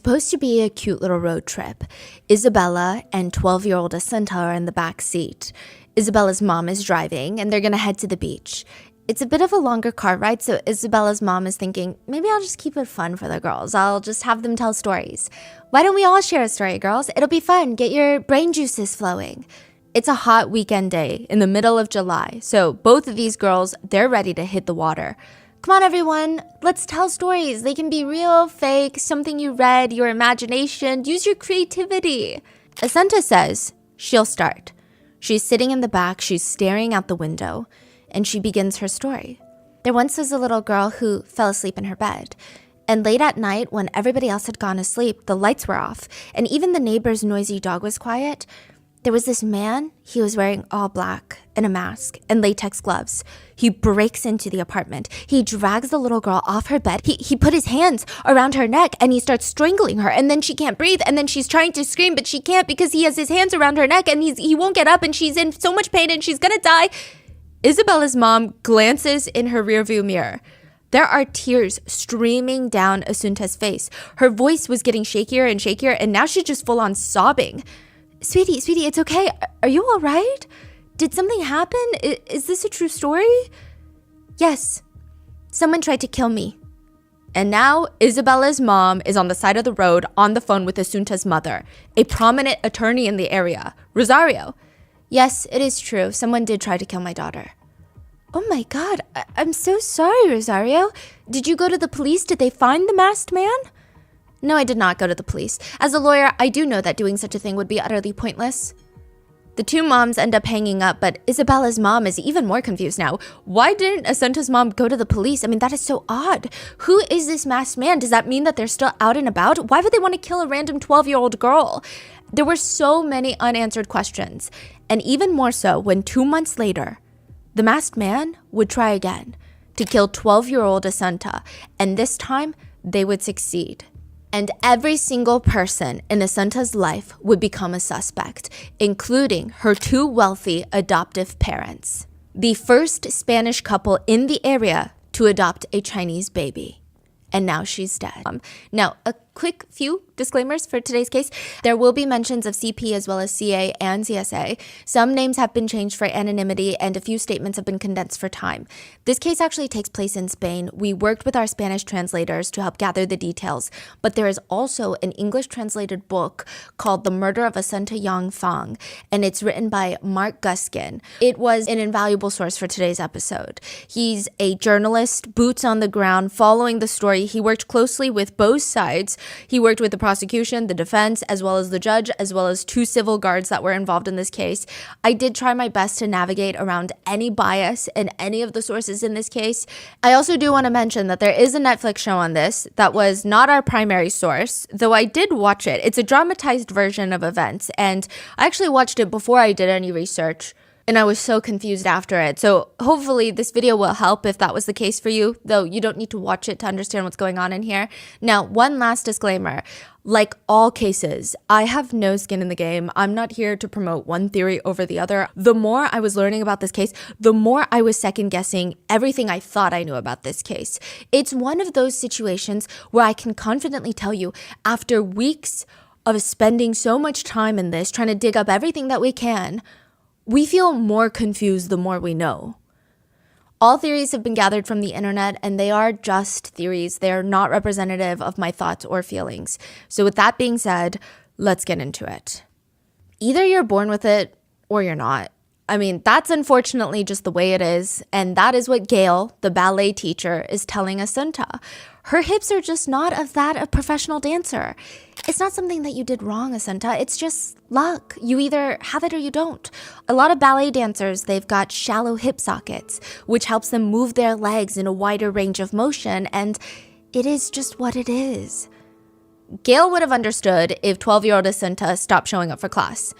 Supposed to be a cute little road trip. Isabella and 12-year-old Asenta are in the back seat. Isabella's mom is driving, and they're gonna head to the beach. It's a bit of a longer car ride, so Isabella's mom is thinking, maybe I'll just keep it fun for the girls. I'll just have them tell stories. Why don't we all share a story, girls? It'll be fun. Get your brain juices flowing. It's a hot weekend day in the middle of July, so both of these girls, they're ready to hit the water. Come on, everyone. Let's tell stories. They can be real, fake, something you read, your imagination. Use your creativity. Asenta says she'll start. She's sitting in the back. She's staring out the window, and she begins her story. There once was a little girl who fell asleep in her bed. And late at night, when everybody else had gone to sleep, the lights were off, and even the neighbor's noisy dog was quiet. There was this man. He was wearing all black and a mask and latex gloves. He breaks into the apartment. He drags the little girl off her bed. He put his hands around her neck and he starts strangling her. And then she can't breathe. And then she's trying to scream, but she can't because he has his hands around her neck and he won't get up and she's in so much pain and she's gonna die. Isabella's mom glances in her rearview mirror. There are tears streaming down Asunta's face. Her voice was getting shakier and shakier, and now she's just full on sobbing. Sweetie, it's okay. Are you all right? Did something happen? Is this a true story? Yes. Someone tried to kill me. And now Isabella's mom is on the side of the road on the phone with Asunta's mother, a prominent attorney in the area, Rosario. Yes, it is true. Someone did try to kill my daughter. Oh my God. I'm so sorry, Rosario. Did you go to the police? Did they find the masked man? No, I did not go to the police. As a lawyer, I do know that doing such a thing would be utterly pointless. The two moms end up hanging up, but Isabella's mom is even more confused now. Why didn't Asenta's mom go to the police? I mean, that is so odd. Who is this masked man? Does that mean that they're still out and about? Why would they want to kill a random 12-year-old girl? There were so many unanswered questions, and even more so when 2 months later, the masked man would try again to kill 12-year-old Asenta, and this time they would succeed. And every single person in Asenta's life would become a suspect, including her two wealthy adoptive parents, the first Spanish couple in the area to adopt a Chinese baby. And now she's dead. Now, a quick few disclaimers for today's case. There will be mentions of CP as well as CA and CSA. Some names have been changed for anonymity and a few statements have been condensed for time. This case actually takes place in Spain. We worked with our Spanish translators to help gather the details, but there is also an English translated book called The Murder of Asenta Yang Fang, and it's written by Mark Guskin. It was an invaluable source for today's episode. He's a journalist, boots on the ground, following the story. He worked closely with both sides. He worked with the prosecution, the defense, as well as the judge, as well as two civil guards that were involved in this case. I did try my best to navigate around any bias in any of the sources in this case. I also do want to mention that there is a Netflix show on this that was not our primary source, though I did watch it. It's a dramatized version of events, and I actually watched it before I did any research. And I was so confused after it. So hopefully this video will help if that was the case for you, though you don't need to watch it to understand what's going on in here. Now, one last disclaimer. Like all cases, I have no skin in the game. I'm not here to promote one theory over the other. The more I was learning about this case, the more I was second guessing everything I thought I knew about this case. It's one of those situations where I can confidently tell you, after weeks of spending so much time in this, trying to dig up everything that we can, we feel more confused the more we know. All theories have been gathered from the internet, and they are just theories. They are not representative of my thoughts or feelings. So with that being said, let's get into it. Either you're born with it or you're not. I mean, that's unfortunately just the way it is, and that is what Gail, the ballet teacher, is telling Asenta. Her hips are just not of that of a professional dancer. It's not something that you did wrong, Asenta. It's just luck. You either have it or you don't. A lot of ballet dancers, they've got shallow hip sockets, which helps them move their legs in a wider range of motion, and it is just what it is. Gail would have understood if 12-year-old Asenta stopped showing up for class.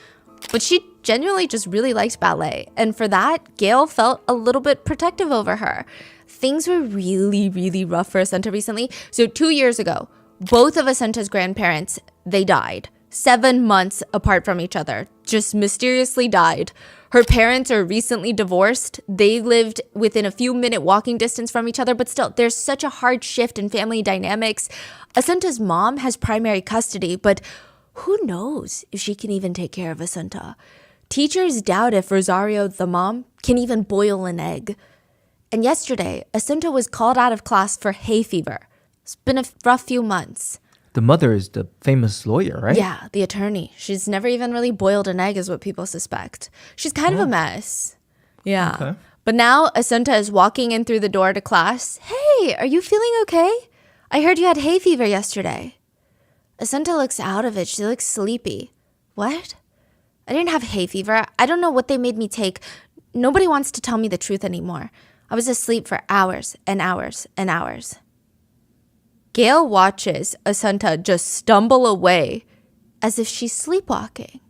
But she genuinely just really liked ballet, and for that, Gail felt a little bit protective over her. Things were really rough for Asenta recently. So 2 years ago, both of Asenta's grandparents, they died. 7 months apart from each other, just mysteriously died. Her parents are recently divorced. They lived within a few minute walking distance from each other, but still, there's such a hard shift in family dynamics. Asunta's mom has primary custody, but who knows if she can even take care of Asunta? Teachers doubt if Rosario, the mom, can even boil an egg. And yesterday, Asunta was called out of class for hay fever. It's been a rough few months. The mother is the famous lawyer, right? Yeah, the attorney. She's never even really boiled an egg is what people suspect. She's kind of a mess. Yeah. Okay. But now Asunta is walking in through the door to class. Hey, are you feeling okay? I heard you had hay fever yesterday. Asunta looks out of it. She looks sleepy. What? I didn't have hay fever. I don't know what they made me take. Nobody wants to tell me the truth anymore. I was asleep for hours and hours and hours. Gail watches Asunta just stumble away as if she's sleepwalking.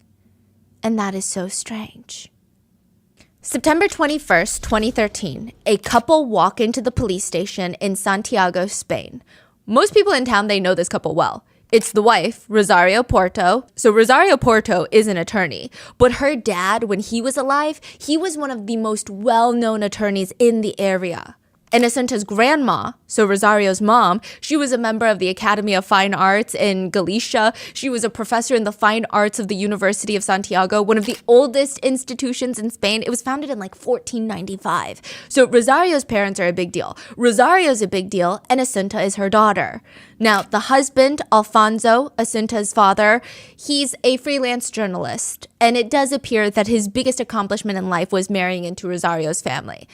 And that is so strange. September 21st, 2013, a couple walk into the police station in Santiago, Spain. Most people in town, they know this couple well. It's the wife, Rosario Porto. So Rosario Porto is an attorney, but her dad, when he was alive, he was one of the most well-known attorneys in the area. And Asunta's grandma, so Rosario's mom, she was a member of the Academy of Fine Arts in Galicia. She was a professor in the fine arts of the University of Santiago, one of the oldest institutions in Spain. It was founded in like 1495. So Rosario's parents are a big deal. Rosario's a big deal, and Asunta is her daughter. Now, the husband, Alfonso, Asunta's father, he's a freelance journalist, and it does appear that his biggest accomplishment in life was marrying into Rosario's family.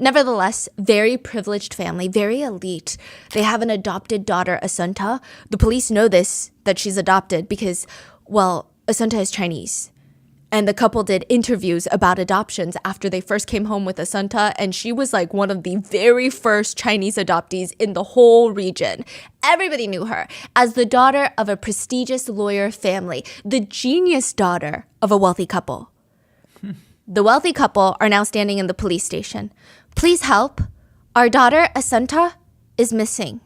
Nevertheless, very privileged family, very elite. They have an adopted daughter, Asunta. The police know this, that she's adopted because, well, Asunta is Chinese. And the couple did interviews about adoptions after they first came home with Asunta, and she was like one of the very first Chinese adoptees in the whole region. Everybody knew her as the daughter of a prestigious lawyer family, the genius daughter of a wealthy couple. The wealthy couple are now standing in the police station. Please help. Our daughter, Asunta, is missing.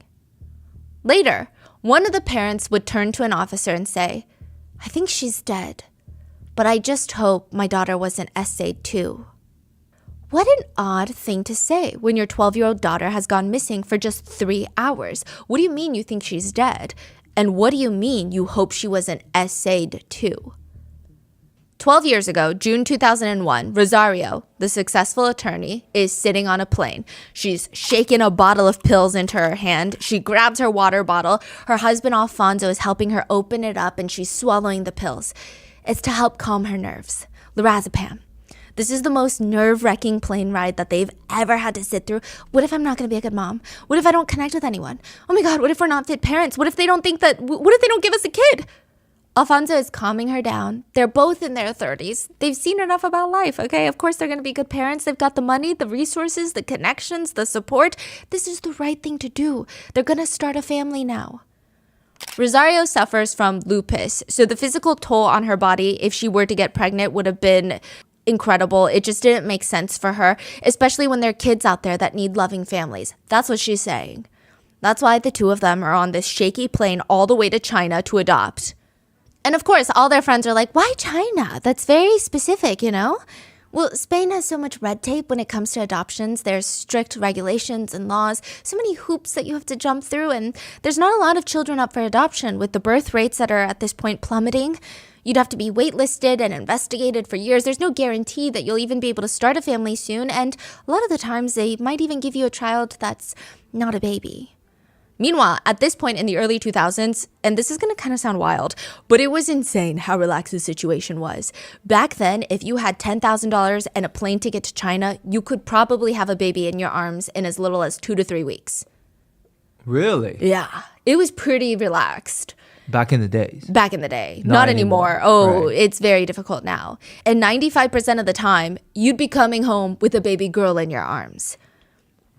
Later, one of the parents would turn to an officer and say, I think she's dead, but I just hope my daughter wasn't essayed too. What an odd thing to say when your 12-year-old daughter has gone missing for just 3 hours. What do you mean you think she's dead? And what do you mean you hope she wasn't essayed too? 12 years ago, June 2001, Rosario, the successful attorney, is sitting on a plane. She's shaking a bottle of pills into her hand. She grabs her water bottle. Her husband, Alfonso, is helping her open it up, and she's swallowing the pills. It's to help calm her nerves. Lorazepam. This is the most nerve-wracking plane ride that they've ever had to sit through. What if I'm not going to be a good mom? What if I don't connect with anyone? Oh my God, what if we're not fit parents? What if they don't give us a kid? Alfonso is calming her down. They're both in their 30s. They've seen enough about life, okay? Of course, they're going to be good parents. They've got the money, the resources, the connections, the support. This is the right thing to do. They're going to start a family now. Rosario suffers from lupus, so the physical toll on her body, if she were to get pregnant, would have been incredible. It just didn't make sense for her, especially when there are kids out there that need loving families. That's what she's saying. That's why the two of them are on this shaky plane all the way to China to adopt. And of course, all their friends are like, why China? That's very specific, you know? Well, Spain has so much red tape when it comes to adoptions. There's strict regulations and laws, so many hoops that you have to jump through, and there's not a lot of children up for adoption with the birth rates that are at this point plummeting. You'd have to be waitlisted and investigated for years. There's no guarantee that you'll even be able to start a family soon, and a lot of the times they might even give you a child that's not a baby. Meanwhile, at this point in the early 2000s, and this is going to kind of sound wild, but it was insane how relaxed the situation was. Back then, if you had $10,000 and a plane ticket to China, you could probably have a baby in your arms in as little as 2 to 3 weeks. Really? Yeah, it was pretty relaxed. Back in the days. Back in the day. Not anymore. Oh, right. It's very difficult now. And 95% of the time, you'd be coming home with a baby girl in your arms.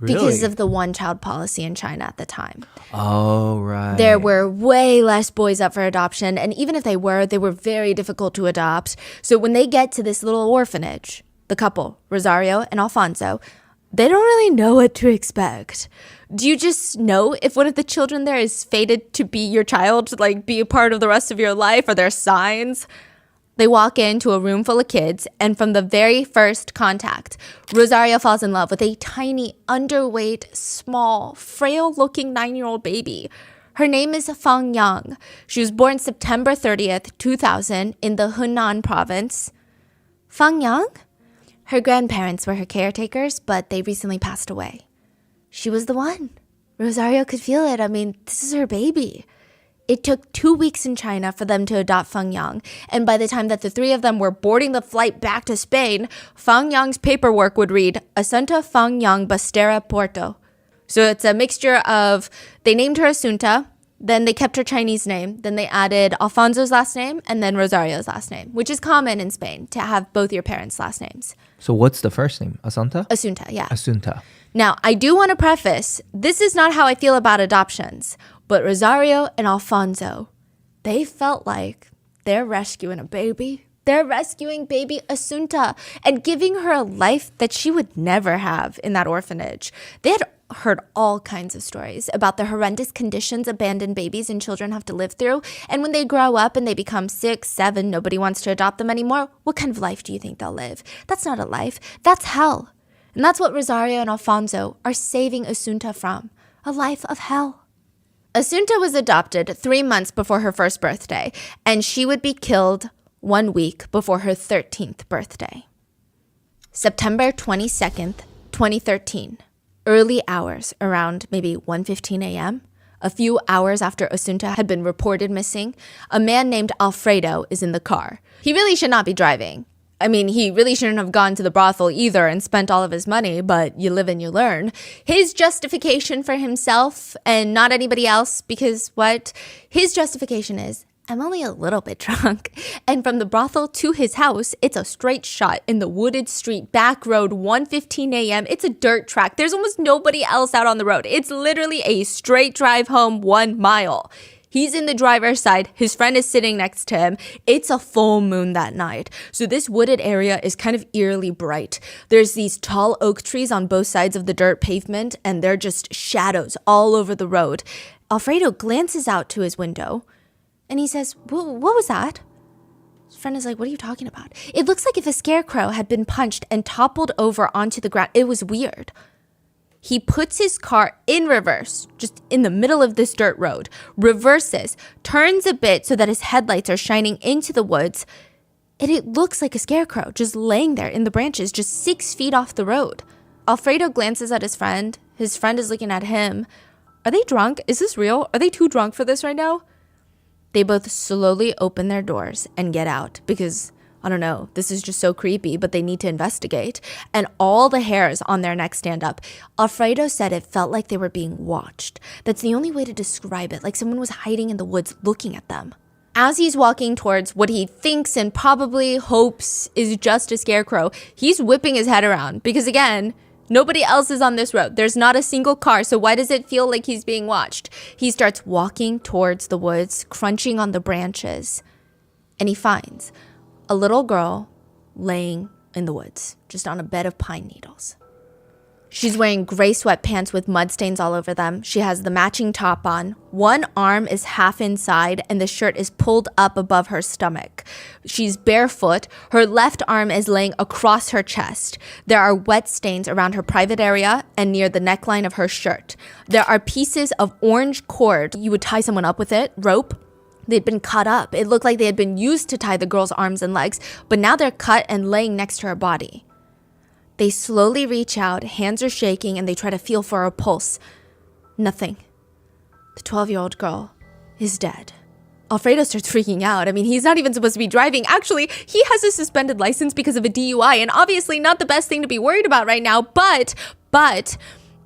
Really? Because of the one-child policy in China at the time. Oh, right. There were way less boys up for adoption, and even if they were very difficult to adopt. So when they get to this little orphanage, the couple, Rosario and Alfonso, they don't really know what to expect. Do you just know if one of the children there is fated to be your child, like be a part of the rest of your life? Are there signs? They walk into a room full of kids, and from the very first contact, Rosario falls in love with a tiny, underweight, small, frail-looking 9-year-old baby. Her name is Fang Yang. She was born September 30th, 2000 in the Hunan province. Fang Yang? Her grandparents were her caretakers, but they recently passed away. She was the one. Rosario could feel it. I mean, this is her baby. It took 2 weeks in China for them to adopt Fang Yang, and by the time that the three of them were boarding the flight back to Spain, Fang Yang's paperwork would read, Asunta Fang Yang Bastera Porto. So it's a mixture of, they named her Asunta, then they kept her Chinese name, then they added Alfonso's last name, and then Rosario's last name, which is common in Spain, to have both your parents' last names. So what's the first name? Asanta? Asunta, yeah. Asunta. Now, I do want to preface, this is not how I feel about adoptions, but Rosario and Alfonso, they felt like they're rescuing a baby. They're rescuing baby Asunta and giving her a life that she would never have in that orphanage. They had heard all kinds of stories about the horrendous conditions abandoned babies and children have to live through. And when they grow up and they become 6, 7, nobody wants to adopt them anymore, what kind of life do you think they'll live? That's not a life. That's hell. And that's what Rosario and Alfonso are saving Asunta from, a life of hell. Asunta was adopted 3 months before her first birthday, and she would be killed 1 week before her 13th birthday. September 22nd, 2013, early hours, around maybe 1:15 a.m., a few hours after Asunta had been reported missing, a man named Alfredo is in the car. He really should not be driving. I mean, he really shouldn't have gone to the brothel either and spent all of his money, but you live and you learn. His justification for himself and not anybody else, because what? His justification is, I'm only a little bit drunk. And from the brothel to his house, it's a straight shot in the wooded street, back road, 1:15 a.m. It's a dirt track. There's almost nobody else out on the road. It's literally a straight drive home 1 mile. He's in the driver's side. His friend is sitting next to him. It's a full moon that night. So this wooded area is kind of eerily bright. There's these tall oak trees on both sides of the dirt pavement, and they're just shadows all over the road. Alfredo glances out to his window, and he says, what was that? His friend is like, what are you talking about? It looks like if a scarecrow had been punched and toppled over onto the ground. It was weird. He puts his car in reverse, just in the middle of this dirt road, reverses, turns a bit so that his headlights are shining into the woods, and it looks like a scarecrow just laying there in the branches, just 6 feet off the road. Alfredo glances at his friend. His friend is looking at him. Are they drunk? Is this real? Are they too drunk for this right now? They both slowly open their doors and get out because, I don't know, this is just so creepy, but they need to investigate. And all the hairs on their neck stand up. Alfredo said it felt like they were being watched. That's the only way to describe it, like someone was hiding in the woods looking at them. As he's walking towards what he thinks and probably hopes is just a scarecrow, he's whipping his head around because, again, nobody else is on this road. There's not a single car, so why does it feel like he's being watched? He starts walking towards the woods, crunching on the branches, and he finds a little girl laying in the woods, just on a bed of pine needles. She's wearing gray sweatpants with mud stains all over them. She has the matching top on. One arm is half inside and the shirt is pulled up above her stomach. She's barefoot. Her left arm is laying across her chest. There are wet stains around her private area and near the neckline of her shirt. There are pieces of orange cord. You would tie someone up with it, rope. They'd been cut up. It looked like they had been used to tie the girl's arms and legs, but now they're cut and laying next to her body. They slowly reach out, hands are shaking, and they try to feel for her pulse. Nothing. The 12-year-old girl is dead. Alfredo starts freaking out. I mean, he's not even supposed to be driving. Actually, he has a suspended license because of a DUI, and obviously not the best thing to be worried about right now, but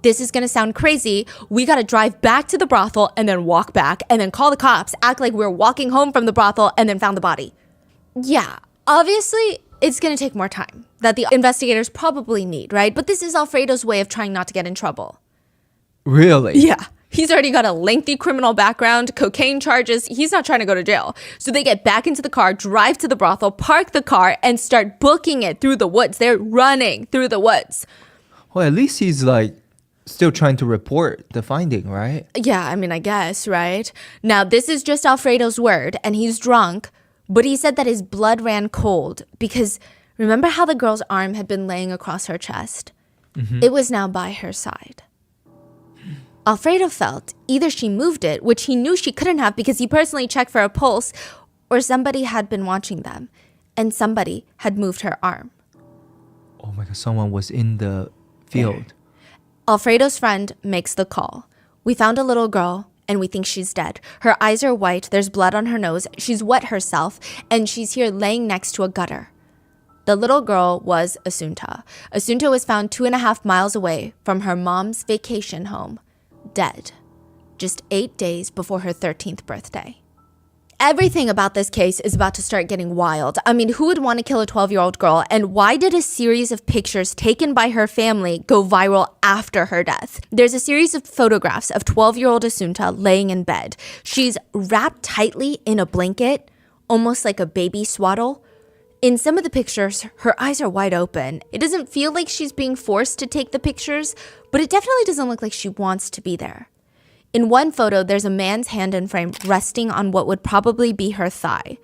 this is going to sound crazy. We got to drive back to the brothel and then walk back and then call the cops, act like we're walking home from the brothel, and then found the body. Yeah, obviously, it's going to take more time that the investigators probably need, right? But this is Alfredo's way of trying not to get in trouble. Really? Yeah. He's already got a lengthy criminal background, cocaine charges. He's not trying to go to jail. So they get back into the car, drive to the brothel, park the car, and start booking it through the woods. They're running through the woods. Well, at least he's still trying to report the finding, right? Yeah, I mean, I guess, right? Now, this is just Alfredo's word, and he's drunk. But he said that his blood ran cold because remember how the girl's arm had been laying across her chest? It was now by her side. Alfredo felt either she moved it, which he knew she couldn't have because he personally checked for a pulse, or somebody had been watching them and somebody had moved her arm. Oh my God, someone was in the field. Alfredo's friend makes the call. We found a little girl and we think she's dead. Her eyes are white, there's blood on her nose, she's wet herself, and she's here laying next to a gutter. The little girl was Assunta. Assunta was found 2.5 miles away from her mom's vacation home, dead, just 8 days before her 13th birthday. Everything about this case is about to start getting wild. I mean, who would want to kill a 12-year-old girl? And why did a series of pictures taken by her family go viral after her death? There's a series of photographs of 12-year-old Assunta laying in bed. She's wrapped tightly in a blanket, almost like a baby swaddle. In some of the pictures, her eyes are wide open. It doesn't feel like she's being forced to take the pictures, but it definitely doesn't look like she wants to be there. In one photo, there's a man's hand in frame resting on what would probably be her thigh.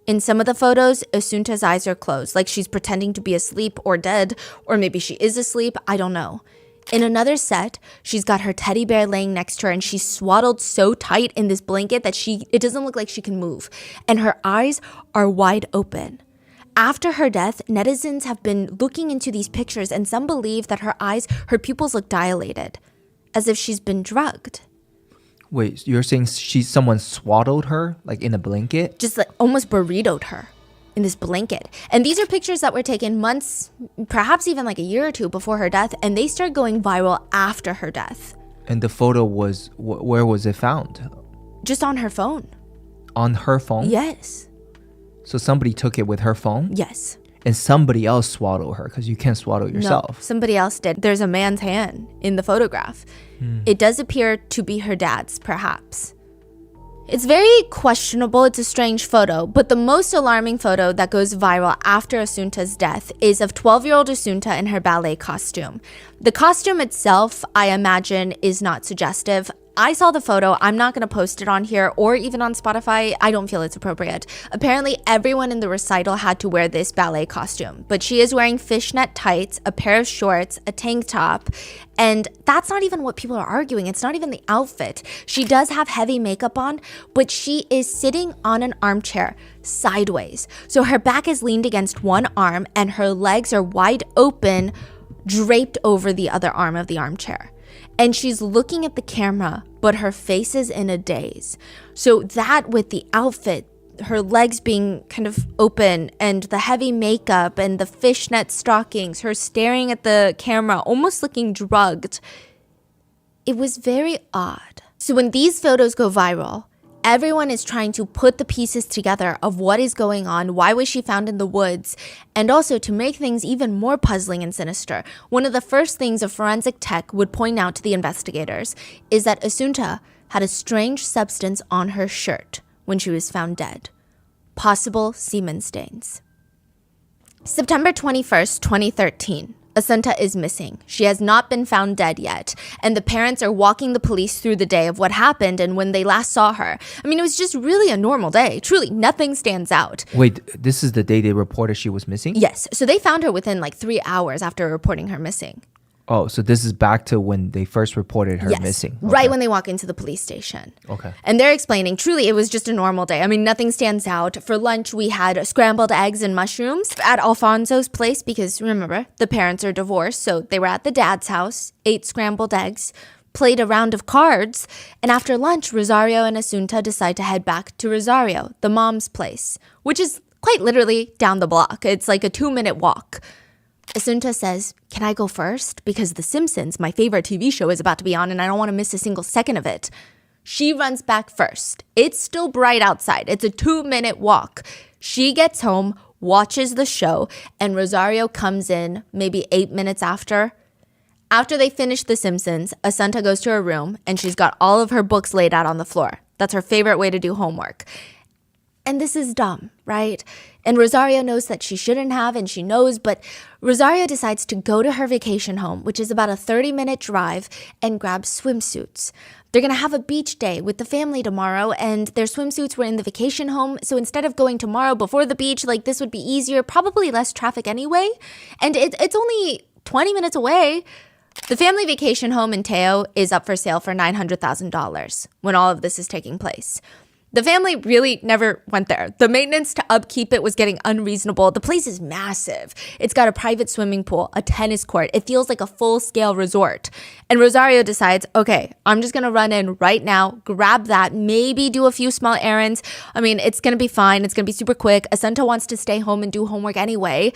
In some of the photos, Assunta's eyes are closed, like she's pretending to be asleep or dead, or maybe she is asleep, I don't know. In another set, she's got her teddy bear laying next to her and she's swaddled so tight in this blanket that it doesn't look like she can move. And her eyes are wide open. After her death, netizens have been looking into these pictures and some believe that her pupils look dilated, as if she's been drugged. Wait, you're saying someone swaddled her, like in a blanket? Just like almost burritoed her in this blanket. And these are pictures that were taken months, perhaps even like a year or two before her death, and they started going viral after her death. And the photo was, where was it found? Just on her phone. On her phone? Yes. So somebody took it with her phone? Yes. And somebody else swaddled her because you can't swaddle yourself. No, somebody else did. There's a man's hand in the photograph. It does appear to be her dad's, perhaps. It's very questionable. It's a strange photo, but the most alarming photo that goes viral after Assunta's death is of 12-year-old Assunta in her ballet costume. The costume itself, I imagine, is not suggestive. I saw the photo. I'm not going to post it on here or even on Spotify. I don't feel it's appropriate. Apparently, everyone in the recital had to wear this ballet costume, but she is wearing fishnet tights, a pair of shorts, a tank top, and that's not even what people are arguing. It's not even the outfit. She does have heavy makeup on, but she is sitting on an armchair sideways. So her back is leaned against one arm and her legs are wide open, draped over the other arm of the armchair. And she's looking at the camera, but her face is in a daze. So that with the outfit, her legs being kind of open and the heavy makeup and the fishnet stockings, her staring at the camera, almost looking drugged, it was very odd. So when these photos go viral, everyone is trying to put the pieces together of what is going on, why was she found in the woods, and also to make things even more puzzling and sinister. One of the first things a forensic tech would point out to the investigators is that Assunta had a strange substance on her shirt when she was found dead. Possible semen stains. September 21st, 2013. Assunta is missing. She has not been found dead yet, and the parents are walking the police through the day of what happened and when they last saw her. I mean, it was just really a normal day. Truly, nothing stands out. Wait, this is the day they reported she was missing? Yes, so they found her within like 3 hours after reporting her missing. Oh, so this is back to when they first reported her missing. Okay. Right when they walk into the police station. Okay. And they're explaining, truly, it was just a normal day. I mean, nothing stands out. For lunch, we had scrambled eggs and mushrooms at Alfonso's place because, remember, the parents are divorced, so they were at the dad's house, ate scrambled eggs, played a round of cards, and after lunch, Rosario and Assunta decide to head back to Rosario, the mom's place, which is quite literally down the block. It's like a 2-minute walk. Assunta says, "Can I go first? Because The Simpsons, my favorite TV show, is about to be on and I don't want to miss a single second of it." She runs back first. It's still bright outside. It's a 2-minute walk. She gets home, watches the show, and Rosario comes in maybe 8 minutes after. After they finish The Simpsons, Assunta goes to her room and she's got all of her books laid out on the floor. That's her favorite way to do homework. And this is dumb, right? And Rosario knows that she shouldn't have, and she knows, but Rosario decides to go to her vacation home, which is about a 30-minute drive, and grab swimsuits. They're going to have a beach day with the family tomorrow, and their swimsuits were in the vacation home. So instead of going tomorrow before the beach, like this would be easier, probably less traffic anyway. And it's only 20 minutes away. The family vacation home in Teo is up for sale for $900,000 when all of this is taking place. The family really never went there. The maintenance to upkeep it was getting unreasonable. The place is massive. It's got a private swimming pool, a tennis court. It feels like a full-scale resort. And Rosario decides, okay, I'm just going to run in right now, grab that, maybe do a few small errands. I mean, it's going to be fine. It's going to be super quick. Assunta wants to stay home and do homework anyway.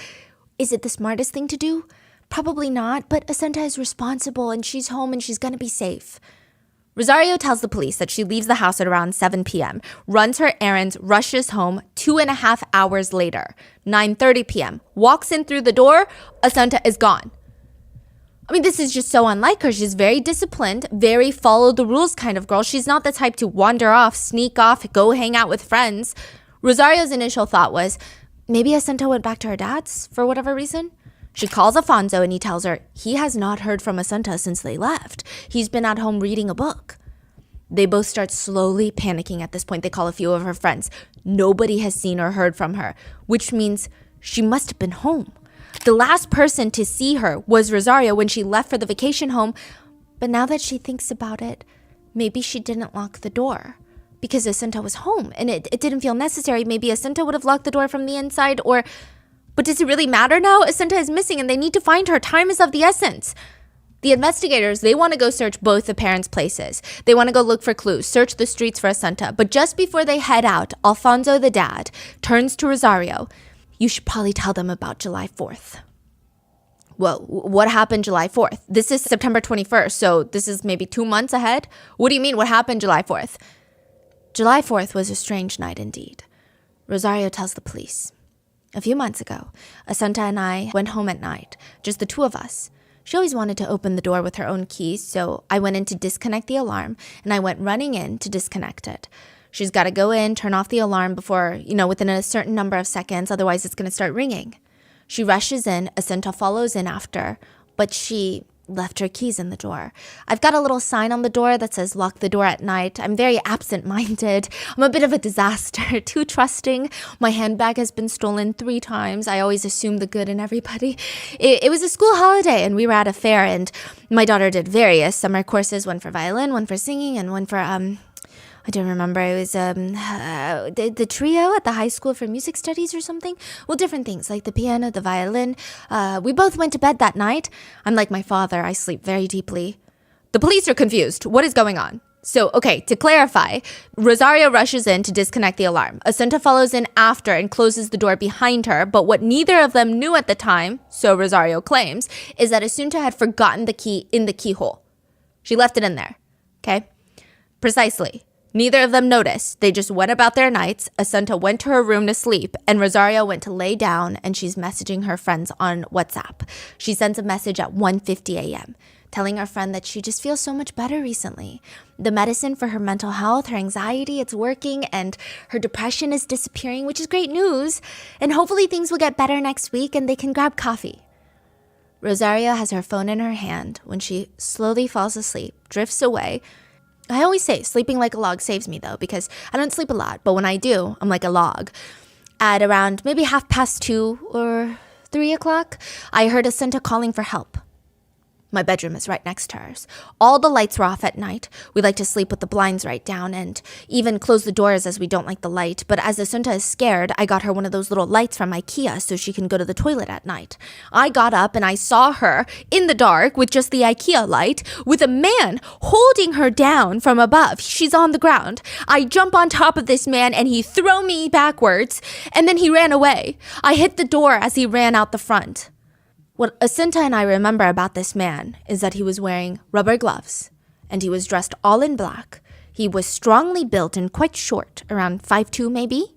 Is it the smartest thing to do? Probably not, but Assunta is responsible and she's home and she's going to be safe. Rosario tells the police that she leaves the house at around 7 p.m., runs her errands, rushes home 2.5 hours later, 9:30 p.m., walks in through the door, Assunta is gone. I mean, this is just so unlike her. She's very disciplined, very follow the rules kind of girl. She's not the type to wander off, sneak off, go hang out with friends. Rosario's initial thought was, maybe Assunta went back to her dad's for whatever reason. She calls Afonso and he tells her he has not heard from Assunta since they left. He's been at home reading a book. They both start slowly panicking at this point. They call a few of her friends. Nobody has seen or heard from her, which means she must have been home. The last person to see her was Rosario when she left for the vacation home. But now that she thinks about it, maybe she didn't lock the door because Assunta was home and it didn't feel necessary. Maybe Assunta would have locked the door from the inside or... But does it really matter now? Assunta is missing and they need to find her. Time is of the essence. The investigators, they want to go search both the parents' places. They want to go look for clues, search the streets for Assunta. But just before they head out, Alfonso, the dad, turns to Rosario. You should probably tell them about July 4th. Well, what happened July 4th? This is September 21st, so this is maybe 2 months ahead. What do you mean? What happened July 4th? July 4th was a strange night indeed. Rosario tells the police. A few months ago, Assunta and I went home at night, just the two of us. She always wanted to open the door with her own key, so I went in to disconnect the alarm, and I went running in to disconnect it. She's got to go in, turn off the alarm before, within a certain number of seconds, otherwise it's going to start ringing. She rushes in, Assunta follows in after, but she left her keys in the door. I've got a little sign on the door that says lock the door at night. I'm very absent-minded. I'm a bit of a disaster, too trusting. My handbag has been stolen 3 times. I always assume the good in everybody. It was a school holiday and we were at a fair and my daughter did various summer courses, one for violin, one for singing, and one for, I don't remember. It was the trio at the high school for music studies or something. Well, different things like the piano, the violin. We both went to bed that night. Unlike my father, I sleep very deeply. The police are confused. What is going on? So, okay, to clarify, Rosario rushes in to disconnect the alarm. Assunta follows in after and closes the door behind her. But what neither of them knew at the time, so Rosario claims, is that Assunta had forgotten the key in the keyhole. She left it in there. Okay? Precisely. Neither of them noticed. They just went about their nights. Assunta went to her room to sleep, and Rosario went to lay down, and she's messaging her friends on WhatsApp. She sends a message at 1:50 a.m., telling her friend that she just feels so much better recently. The medicine for her mental health, her anxiety, it's working, and her depression is disappearing, which is great news. And hopefully things will get better next week, and they can grab coffee. Rosario has her phone in her hand when she slowly falls asleep, drifts away. I always say sleeping like a log saves me though, because I don't sleep a lot, but when I do, I'm like a log. At around maybe 2:30 or 3 o'clock, I heard Assunta calling for help. My bedroom is right next to hers. All the lights were off at night. We like to sleep with the blinds right down and even close the doors as we don't like the light. But as Assunta is scared, I got her one of those little lights from IKEA so she can go to the toilet at night. I got up and I saw her in the dark with just the IKEA light with a man holding her down from above. She's on the ground. I jump on top of this man and he threw me backwards and then he ran away. I hit the door as he ran out the front. What Assunta and I remember about this man is that he was wearing rubber gloves and he was dressed all in black. He was strongly built and quite short, around 5'2" maybe.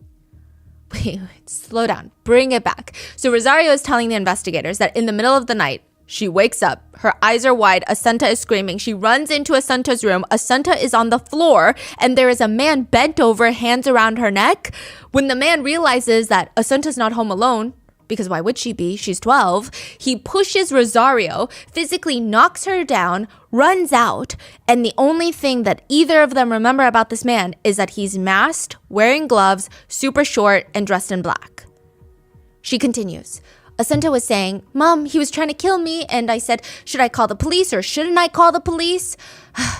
Wait, slow down, bring it back. So Rosario is telling the investigators that in the middle of the night, she wakes up, her eyes are wide, Assunta is screaming. She runs into Assunta's room. Assunta is on the floor and there is a man bent over, hands around her neck. When the man realizes that Assunta's not home alone, because why would she be? She's 12. He pushes Rosario, physically knocks her down, runs out, and the only thing that either of them remember about this man is that he's masked, wearing gloves, super short, and dressed in black. She continues. Assunta was saying, Mom, he was trying to kill me, and I said, should I call the police or shouldn't I call the police?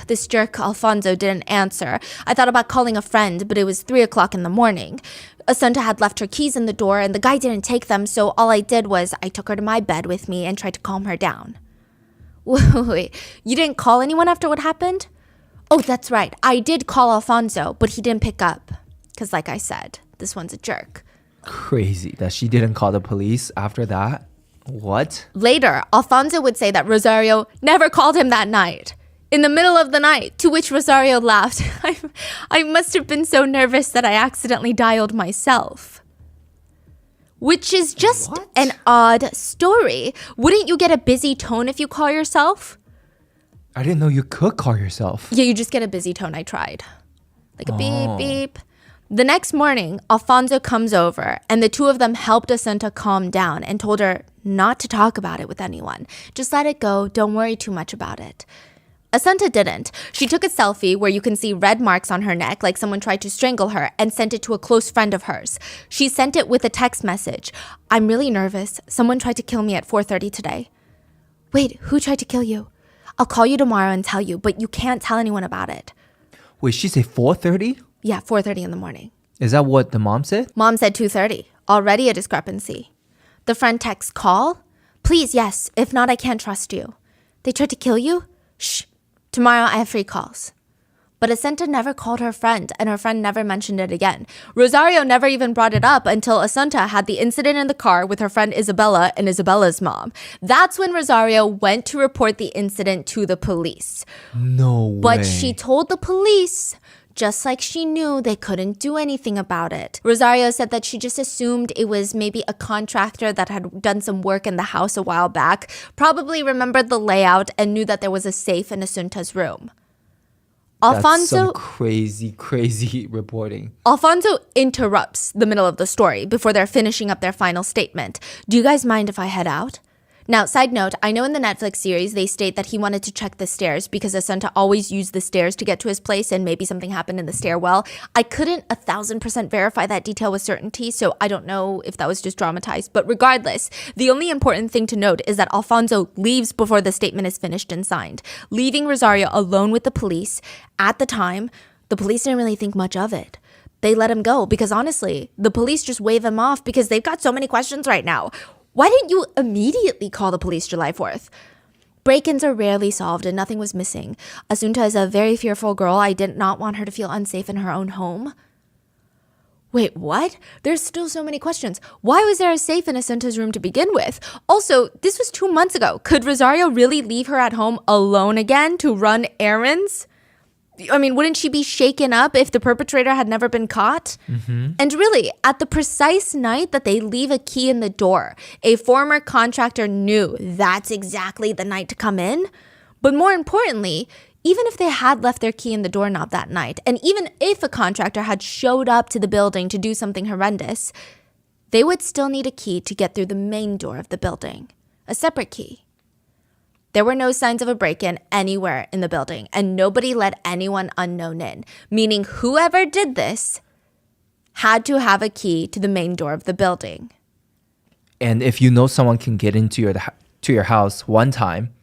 This jerk Alfonso didn't answer. I thought about calling a friend, but it was 3 o'clock in the morning. Assunta had left her keys in the door, and the guy didn't take them, so all I did was I took her to my bed with me and tried to calm her down. Wait, you didn't call anyone after what happened? Oh, that's right. I did call Alfonso, but he didn't pick up. Because like I said, this one's a jerk. Crazy that she didn't call the police after that. What? Later, Alfonso would say that Rosario never called him that night. In the middle of the night, to which Rosario laughed. I must have been so nervous that I accidentally dialed myself. Which is just an odd story. Wouldn't you get a busy tone if you call yourself? I didn't know you could call yourself. Yeah, you just get a busy tone. I tried. Like a beep, beep. The next morning, Alfonso comes over, and the two of them helped Assunta calm down and told her not to talk about it with anyone. Just let it go. Don't worry too much about it. Assunta didn't. She took a selfie where you can see red marks on her neck like someone tried to strangle her and sent it to a close friend of hers. She sent it with a text message. I'm really nervous. Someone tried to kill me at 4:30 today. Wait, who tried to kill you? I'll call you tomorrow and tell you, but you can't tell anyone about it. Wait, she said 4:30? Yeah, 4:30 in the morning. Is that what the mom said? Mom said 2:30. Already a discrepancy. The friend texts, call? Please, yes. If not, I can't trust you. They tried to kill you? Shh. Tomorrow I have free calls. But Assunta never called her friend, and her friend never mentioned it again. Rosario never even brought it up until Assunta had the incident in the car with her friend Isabella and Isabella's mom. That's when Rosario went to report the incident to the police. No way. But she told the police, just like she knew they couldn't do anything about it. Rosario said that she just assumed it was maybe a contractor that had done some work in the house a while back, probably remembered the layout and knew that there was a safe in Assunta's room. That's some crazy reporting. Alfonso interrupts the middle of the story before they're finishing up their final statement. Do you guys mind if I head out? Now, side note, I know in the Netflix series, they state that he wanted to check the stairs because Assunta always used the stairs to get to his place and maybe something happened in the stairwell. I couldn't 1,000% verify that detail with certainty, so I don't know if that was just dramatized. But regardless, the only important thing to note is that Alfonso leaves before the statement is finished and signed, leaving Rosario alone with the police. At the time, the police didn't really think much of it. They let him go because honestly, the police just wave him off because they've got so many questions right now. Why didn't you immediately call the police July 4th? Break-ins are rarely solved and nothing was missing. Assunta is a very fearful girl. I did not want her to feel unsafe in her own home. Wait, what? There's still so many questions. Why was there a safe in Assunta's room to begin with? Also, this was 2 months ago. Could Rosario really leave her at home alone again to run errands? I mean, wouldn't she be shaken up if the perpetrator had never been caught? Mm-hmm. And really, at the precise night that they leave a key in the door, a former contractor knew that's exactly the night to come in. But more importantly, even if they had left their key in the doorknob that night, and even if a contractor had showed up to the building to do something horrendous, they would still need a key to get through the main door of the building, a separate key. There were no signs of a break-in anywhere in the building, and nobody let anyone unknown in, meaning whoever did this had to have a key to the main door of the building. And if you know someone can get into your house one time,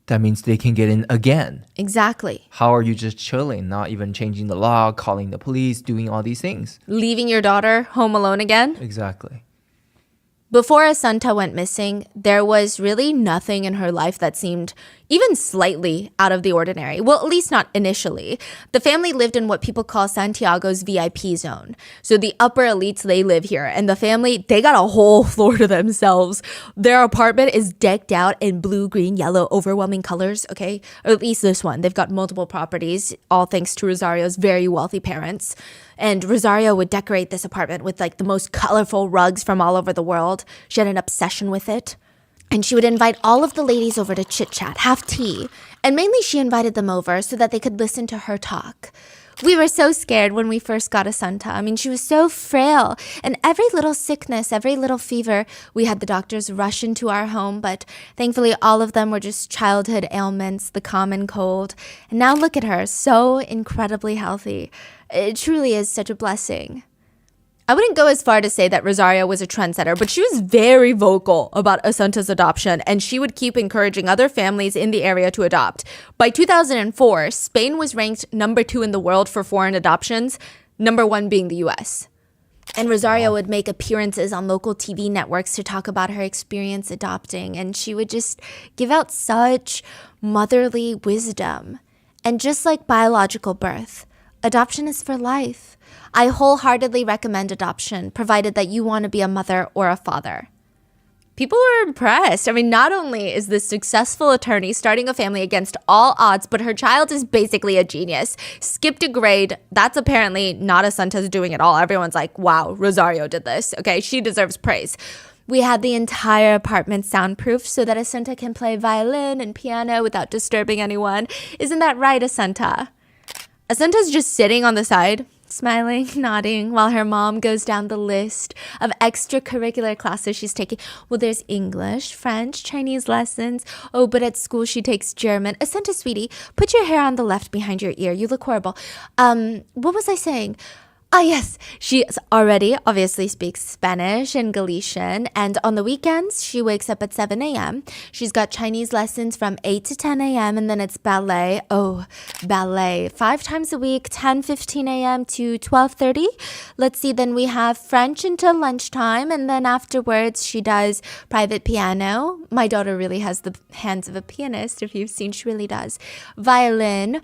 that means they can get in again. Exactly. How are you just chilling, not even changing the lock, calling the police, doing all these things? Leaving your daughter home alone again? Exactly. Before Assunta went missing, there was really nothing in her life that seemed even slightly out of the ordinary. Well, at least not initially. The family lived in what people call Santiago's VIP zone. So the upper elites, they live here. And the family, they got a whole floor to themselves. Their apartment is decked out in blue, green, yellow, overwhelming colors, okay? Or at least this one. They've got multiple properties, all thanks to Rosario's very wealthy parents. And Rosario would decorate this apartment with like the most colorful rugs from all over the world. She had an obsession with it. And she would invite all of the ladies over to chit-chat, have tea. And mainly she invited them over so that they could listen to her talk. We were so scared when we first got Asanta. I mean, she was so frail. And every little sickness, every little fever, we had the doctors rush into our home. But thankfully, all of them were just childhood ailments, the common cold. And now look at her, so incredibly healthy. It truly is such a blessing. I wouldn't go as far to say that Rosario was a trendsetter, but she was very vocal about Asunta's adoption, and she would keep encouraging other families in the area to adopt. By 2004, Spain was ranked number 2 in the world for foreign adoptions, number 1 being the US. And Rosario would make appearances on local TV networks to talk about her experience adopting, and she would just give out such motherly wisdom. And just like biological birth, adoption is for life. I wholeheartedly recommend adoption, provided that you want to be a mother or a father. People were impressed. I mean, not only is this successful attorney starting a family against all odds, but her child is basically a genius. Skipped a grade. That's apparently not Asunta's doing at all. Everyone's like, wow, Rosario did this. Okay, she deserves praise. We had the entire apartment soundproof so that Asunta can play violin and piano without disturbing anyone. Isn't that right, Asunta? Asunta's just sitting on the side, smiling, nodding, while her mom goes down the list of extracurricular classes she's taking. Well, there's English, French, Chinese lessons. Oh, but at school she takes German. Asunta, sweetie, put your hair on the left behind your ear. You look horrible. What was I saying? Ah, yes, she already obviously speaks Spanish and Galician, and on the weekends, she wakes up at 7 a.m. She's got Chinese lessons from 8 to 10 a.m., and then it's ballet. Oh, ballet. 5 times a week, 10:15 a.m. to 12:30. Let's see, then we have French until lunchtime, and then afterwards, she does private piano. My daughter really has the hands of a pianist, if you've seen, she really does. Violin.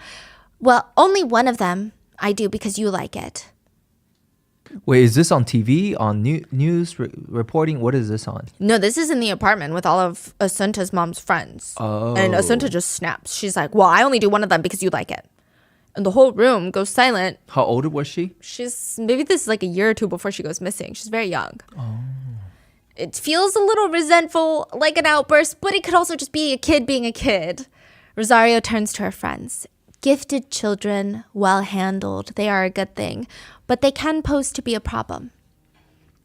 Well, only one of them I do because you like it. Wait, is this on TV, on news reporting? What is this on? No, this is in the apartment with all of Asunta's mom's friends. Oh. And Asunta just snaps. She's like, well, I only do one of them because you like it. And the whole room goes silent. How old was she? Maybe this is like a year or two before she goes missing. She's very young. Oh. It feels a little resentful, like an outburst, but it could also just be a kid being a kid. Rosario turns to her friends. Gifted children, well handled, they are a good thing, but they can pose to be a problem.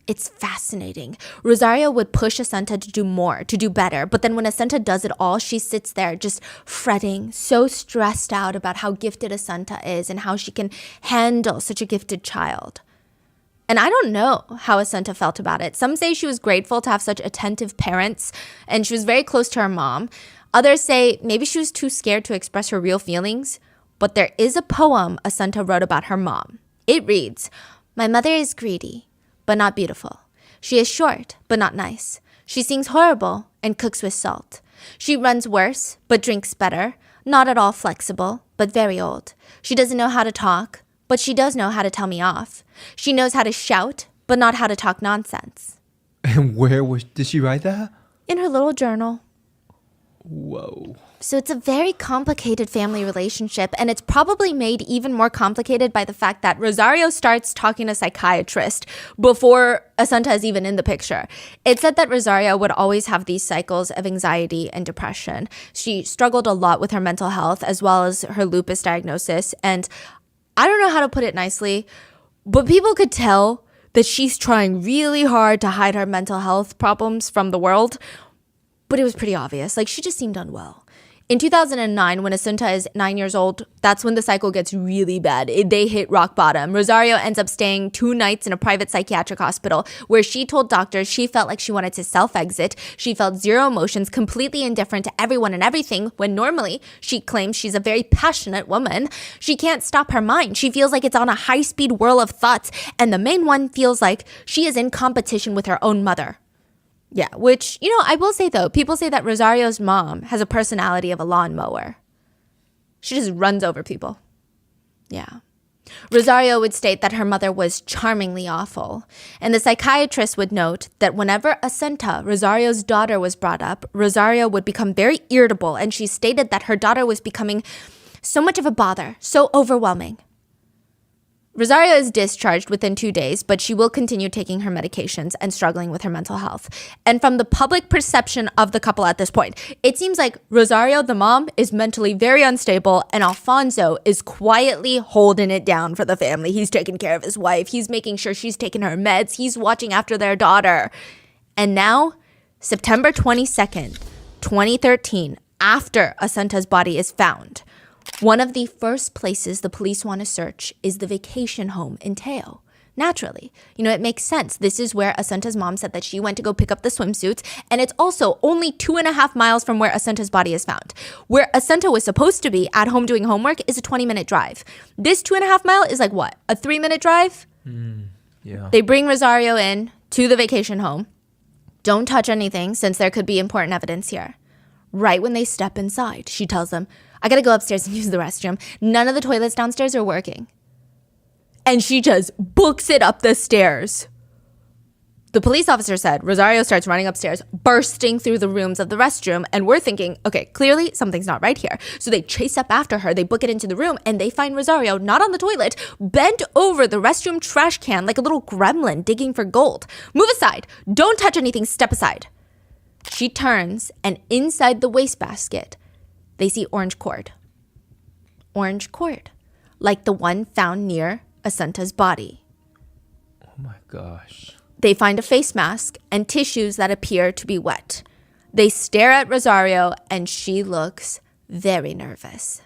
It's fascinating. Rosario would push Asunta to do more, to do better, but then when Asunta does it all, she sits there just fretting, so stressed out about how gifted Asunta is and how she can handle such a gifted child. And I don't know how Asunta felt about it. Some say she was grateful to have such attentive parents, and she was very close to her mom. Others say maybe she was too scared to express her real feelings. But there is a poem Asunta wrote about her mom. It reads, "My mother is greedy, but not beautiful. She is short, but not nice. She sings horrible and cooks with salt. She runs worse, but drinks better. Not at all flexible, but very old. She doesn't know how to talk, but she does know how to tell me off. She knows how to shout, but not how to talk nonsense." And did she write that? In her little journal. Whoa. So it's a very complicated family relationship, and it's probably made even more complicated by the fact that Rosario starts talking to a psychiatrist before Asunta is even in the picture. It said that Rosario would always have these cycles of anxiety and depression. She struggled a lot with her mental health as well as her lupus diagnosis, and I don't know how to put it nicely, but people could tell that she's trying really hard to hide her mental health problems from the world, but it was pretty obvious. Like, she just seemed unwell. In 2009, when Asunta is 9 years old, that's when the cycle gets really bad. They hit rock bottom. Rosario ends up staying 2 nights in a private psychiatric hospital where she told doctors she felt like she wanted to self-exit. She felt zero emotions, completely indifferent to everyone and everything, when normally she claims she's a very passionate woman. She can't stop her mind. She feels like it's on a high-speed whirl of thoughts, and the main one feels like she is in competition with her own mother. Yeah, which, I will say though, people say that Rosario's mom has a personality of a lawnmower. She just runs over people. Yeah. Rosario would state that her mother was charmingly awful. And the psychiatrist would note that whenever Asunta, Rosario's daughter, was brought up, Rosario would become very irritable, and she stated that her daughter was becoming so much of a bother, so overwhelming. Rosario is discharged within 2 days, but she will continue taking her medications and struggling with her mental health. And from the public perception of the couple at this point, it seems like Rosario, the mom, is mentally very unstable, and Alfonso is quietly holding it down for the family. He's taking care of his wife. He's making sure she's taking her meds. He's watching after their daughter. And now, September 22nd, 2013, after Assunta's body is found, one of the first places the police want to search is the vacation home in Teo. Naturally, it makes sense. This is where Assunta's mom said that she went to go pick up the swimsuits, and it's also only 2.5 miles from where Assunta's body is found. Where Assunta was supposed to be at home doing homework is a 20-minute drive. This 2.5 mile is like what? A 3-minute drive? Yeah. They bring Rosario in to the vacation home. Don't touch anything since there could be important evidence here. Right when they step inside, she tells them, I gotta go upstairs and use the restroom. None of the toilets downstairs are working. And she just books it up the stairs. The police officer said Rosario starts running upstairs, bursting through the rooms of the restroom, and we're thinking, okay, clearly something's not right here. So they chase up after her, they book it into the room, and they find Rosario not on the toilet, bent over the restroom trash can like a little gremlin digging for gold. Move aside. Don't touch anything. Step aside. She turns, and inside the wastebasket, they see orange cord. Orange cord, like the one found near Assunta's body. Oh my gosh. They find a face mask and tissues that appear to be wet. They stare at Rosario, and she looks very nervous.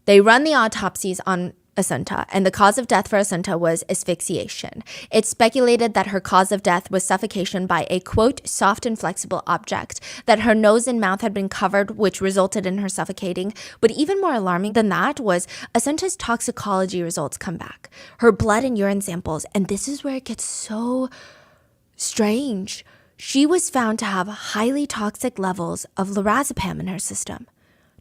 They run the autopsies on Assunta, and the cause of death for Assunta was asphyxiation. It's speculated that her cause of death was suffocation by a, quote, soft and flexible object, that her nose and mouth had been covered, which resulted in her suffocating. But even more alarming than that was Assunta's toxicology results come back. Her blood and urine samples, and this is where it gets so strange. She was found to have highly toxic levels of lorazepam in her system.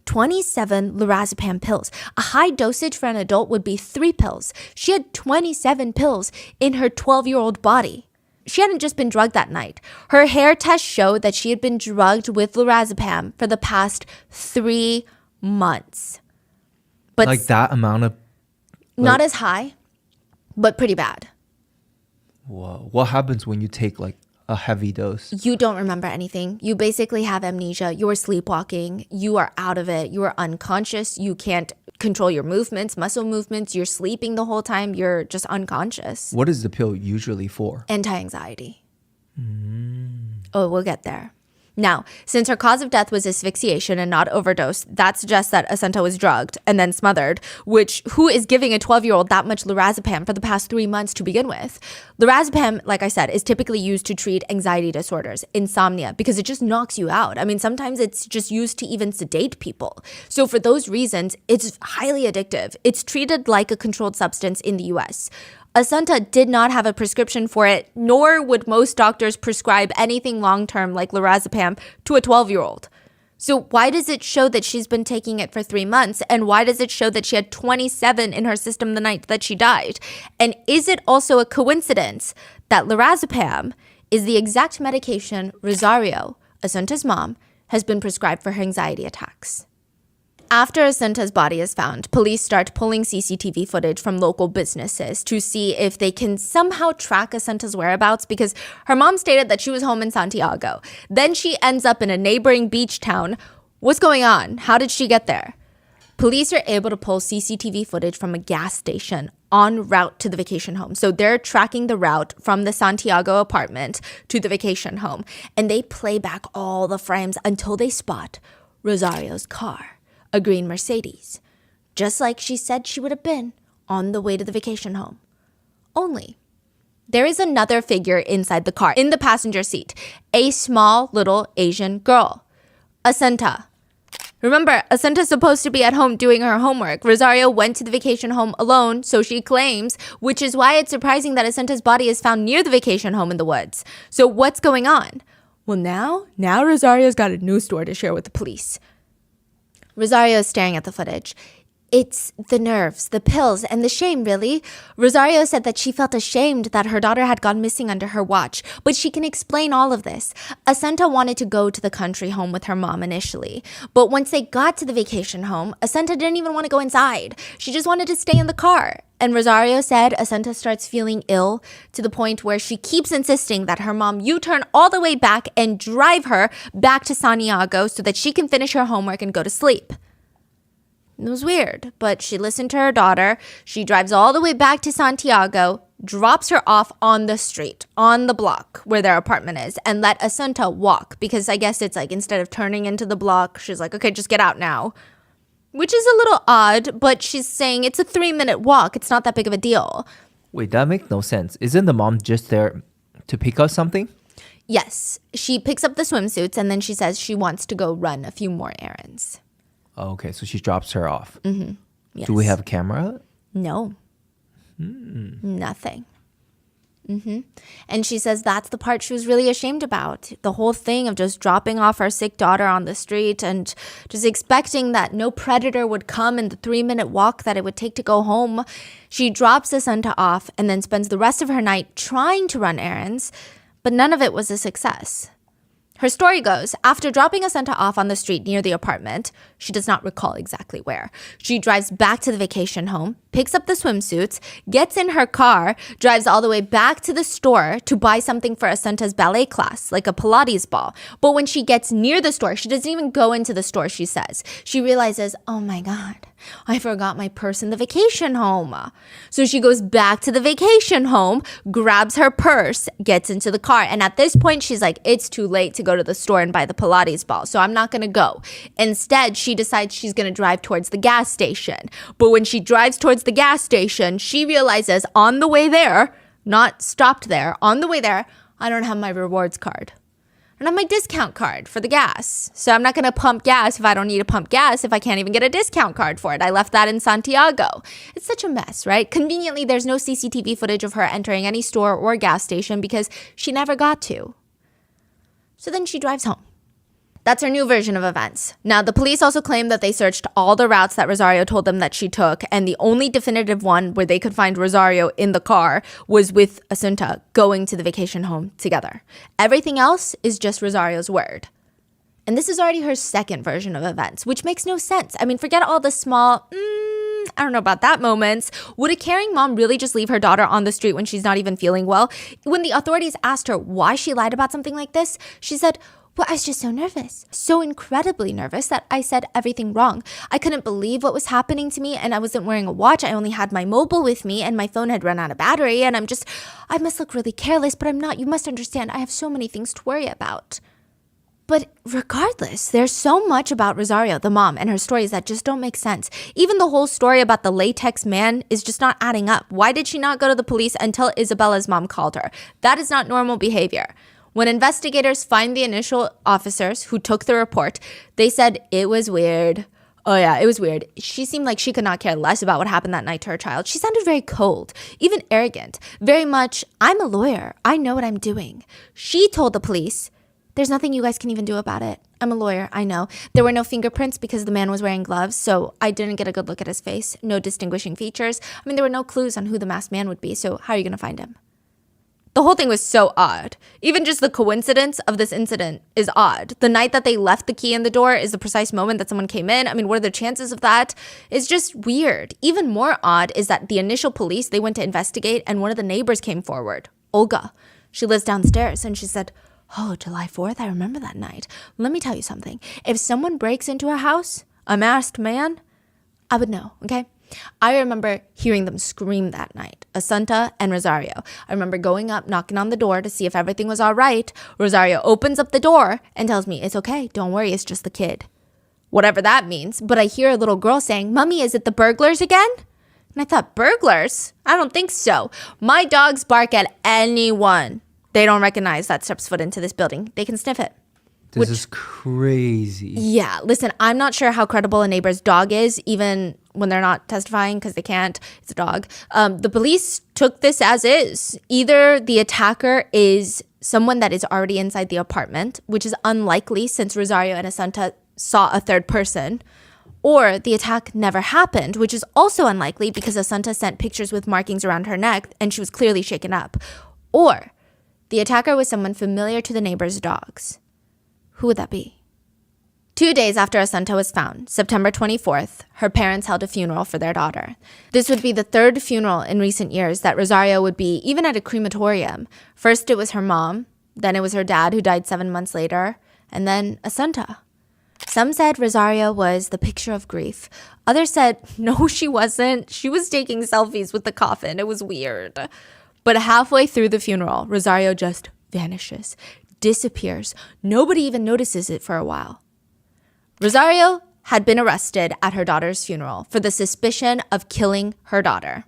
27 lorazepam pills. A high dosage for an adult would be 3 pills. She had 27 pills in her 12-year-old body. She hadn't just been drugged that night. Her hair test showed that she had been drugged with lorazepam for the past 3 months. But like that amount of... not as high, but pretty bad. Whoa. What happens when you take like a heavy dose? You don't remember anything. You basically have amnesia. You're sleepwalking. You are out of it. You are unconscious. You can't control your movements, muscle movements. You're sleeping the whole time. You're just unconscious. What is the pill usually for? Anti-anxiety. Oh, we'll get there. Now, since her cause of death was asphyxiation and not overdose, that suggests that Assunta was drugged and then smothered, which who is giving a 12-year-old that much lorazepam for the past 3 months to begin with? Lorazepam, like I said, is typically used to treat anxiety disorders, insomnia, because it just knocks you out. I mean, sometimes it's just used to even sedate people. So for those reasons, it's highly addictive. It's treated like a controlled substance in the US. Assunta did not have a prescription for it, nor would most doctors prescribe anything long-term like lorazepam to a 12-year-old. So why does it show that she's been taking it for 3 months? And why does it show that she had 27 in her system the night that she died? And is it also a coincidence that lorazepam is the exact medication Rosario, Assunta's mom, has been prescribed for her anxiety attacks? After Assunta's body is found, police start pulling CCTV footage from local businesses to see if they can somehow track Assunta's whereabouts, because her mom stated that she was home in Santiago. Then she ends up in a neighboring beach town. What's going on? How did she get there? Police are able to pull CCTV footage from a gas station en route to the vacation home. So they're tracking the route from the Santiago apartment to the vacation home. And they play back all the frames until they spot Rosario's car. A green Mercedes, just like she said she would have been on the way to the vacation home. Only, there is another figure inside the car, in the passenger seat, a small little Asian girl, Assunta. Remember, Assunta's supposed to be at home doing her homework. Rosario went to the vacation home alone, so she claims, which is why it's surprising that Assunta's body is found near the vacation home in the woods. So what's going on? Well, now Rosario's got a new story to share with the police. Rosario is staring at the footage. It's the nerves, the pills, and the shame, really. Rosario said that she felt ashamed that her daughter had gone missing under her watch, but she can explain all of this. Assunta wanted to go to the country home with her mom initially, but once they got to the vacation home, Assunta didn't even want to go inside. She just wanted to stay in the car. And Rosario said Assunta starts feeling ill to the point where she keeps insisting that her mom U-turn all the way back and drive her back to Santiago so that she can finish her homework and go to sleep. It was weird, but she listened to her daughter. She drives all the way back to Santiago, drops her off on the street, on the block where their apartment is, and let Assunta walk because I guess it's like instead of turning into the block, she's like, okay, just get out now. Which is a little odd, but she's saying it's a 3-minute walk. It's not that big of a deal. Wait, that makes no sense. Isn't the mom just there to pick up something? Yes, she picks up the swimsuits and then she says she wants to go run a few more errands. Oh, okay, so she drops her off. Mm-hmm. Yes. Do we have a camera? No. Nothing. And she says that's the part she was really ashamed about. The whole thing of just dropping off her sick daughter on the street and just expecting that no predator would come in the 3-minute walk that it would take to go home. She drops Assunta off and then spends the rest of her night trying to run errands, but none of it was a success. Her story goes, after dropping Assunta off on the street near the apartment, she does not recall exactly where, she drives back to the vacation home, picks up the swimsuits, gets in her car, drives all the way back to the store to buy something for Assunta's ballet class, like a Pilates ball. But when she gets near the store, she doesn't even go into the store, she says. She realizes, oh my God, I forgot my purse in the vacation home. So she goes back to the vacation home, grabs her purse, gets into the car. And at this point, she's like, it's too late to go to the store and buy the Pilates ball, so I'm not going to go. Instead, she decides she's going to drive towards the gas station. But when she drives towards the gas station, she realizes on the way there, not stopped there, on the way there, I don't have my rewards card. I don't have my discount card for the gas. So I'm not going to pump gas if I don't need to pump gas if I can't even get a discount card for it. I left that in Santiago. It's such a mess, right? Conveniently, there's no CCTV footage of her entering any store or gas station because she never got to. So then she drives home. That's her new version of events. Now, the police also claim that they searched all the routes that Rosario told them that she took, and the only definitive one where they could find Rosario in the car was with Assunta going to the vacation home together. Everything else is just Rosario's word. And this is already her second version of events, which makes no sense. I mean, forget all the small, I don't know about that moments. Would a caring mom really just leave her daughter on the street when she's not even feeling well? When the authorities asked her why she lied about something like this, she said, well, I was just so nervous, so incredibly nervous that I said everything wrong. I couldn't believe what was happening to me, and I wasn't wearing a watch. I only had my mobile with me, and my phone had run out of battery, and I must look really careless, but I'm not. You must understand, I have so many things to worry about. But regardless, there's so much about Rosario, the mom, and her stories that just don't make sense. Even the whole story about the latex man is just not adding up. Why did she not go to the police until Isabella's mom called her? That is not normal behavior. When investigators find the initial officers who took the report, they said it was weird. Oh yeah, it was weird. She seemed like she could not care less about what happened that night to her child. She sounded very cold, even arrogant, very much, I'm a lawyer. I know what I'm doing. She told the police, there's nothing you guys can even do about it. I'm a lawyer, I know. There were no fingerprints because the man was wearing gloves, so I didn't get a good look at his face. No distinguishing features. I mean, there were no clues on who the masked man would be, so how are you going to find him? The whole thing was so odd. Even just the coincidence of this incident is odd. The night that they left the key in the door is the precise moment that someone came in. I mean, what are the chances of that? It's just weird. Even more odd is that the initial police, they went to investigate and one of the neighbors came forward, Olga. She lives downstairs and she said, oh, July 4th, I remember that night. Let me tell you something. If someone breaks into a house, a masked man, I would know, okay? I remember hearing them scream that night, Assunta and Rosario. I remember going up, knocking on the door to see if everything was all right. Rosario opens up the door and tells me, it's okay, don't worry, it's just the kid. Whatever that means. But I hear a little girl saying, Mommy, is it the burglars again? And I thought, burglars? I don't think so. My dogs bark at anyone they don't recognize that steps foot into this building. They can sniff it. This is crazy. Yeah, listen, I'm not sure how credible a neighbor's dog is, even when they're not testifying because they can't. It's a dog. The police took this as is. Either the attacker is someone that is already inside the apartment, which is unlikely since Rosario and Assunta saw a third person, or the attack never happened, which is also unlikely because Assunta sent pictures with markings around her neck and she was clearly shaken up. Or the attacker was someone familiar to the neighbor's dogs. Who would that be? 2 days after Assunta was found, September 24th, her parents held a funeral for their daughter. This would be the third funeral in recent years that Rosario would be even at a crematorium. First it was her mom, then it was her dad who died 7 months later, and then Assunta. Some said Rosario was the picture of grief. Others said, no, she wasn't. She was taking selfies with the coffin. It was weird. But halfway through the funeral, Rosario just vanishes, disappears. Nobody even notices it for a while. Rosario had been arrested at her daughter's funeral for the suspicion of killing her daughter.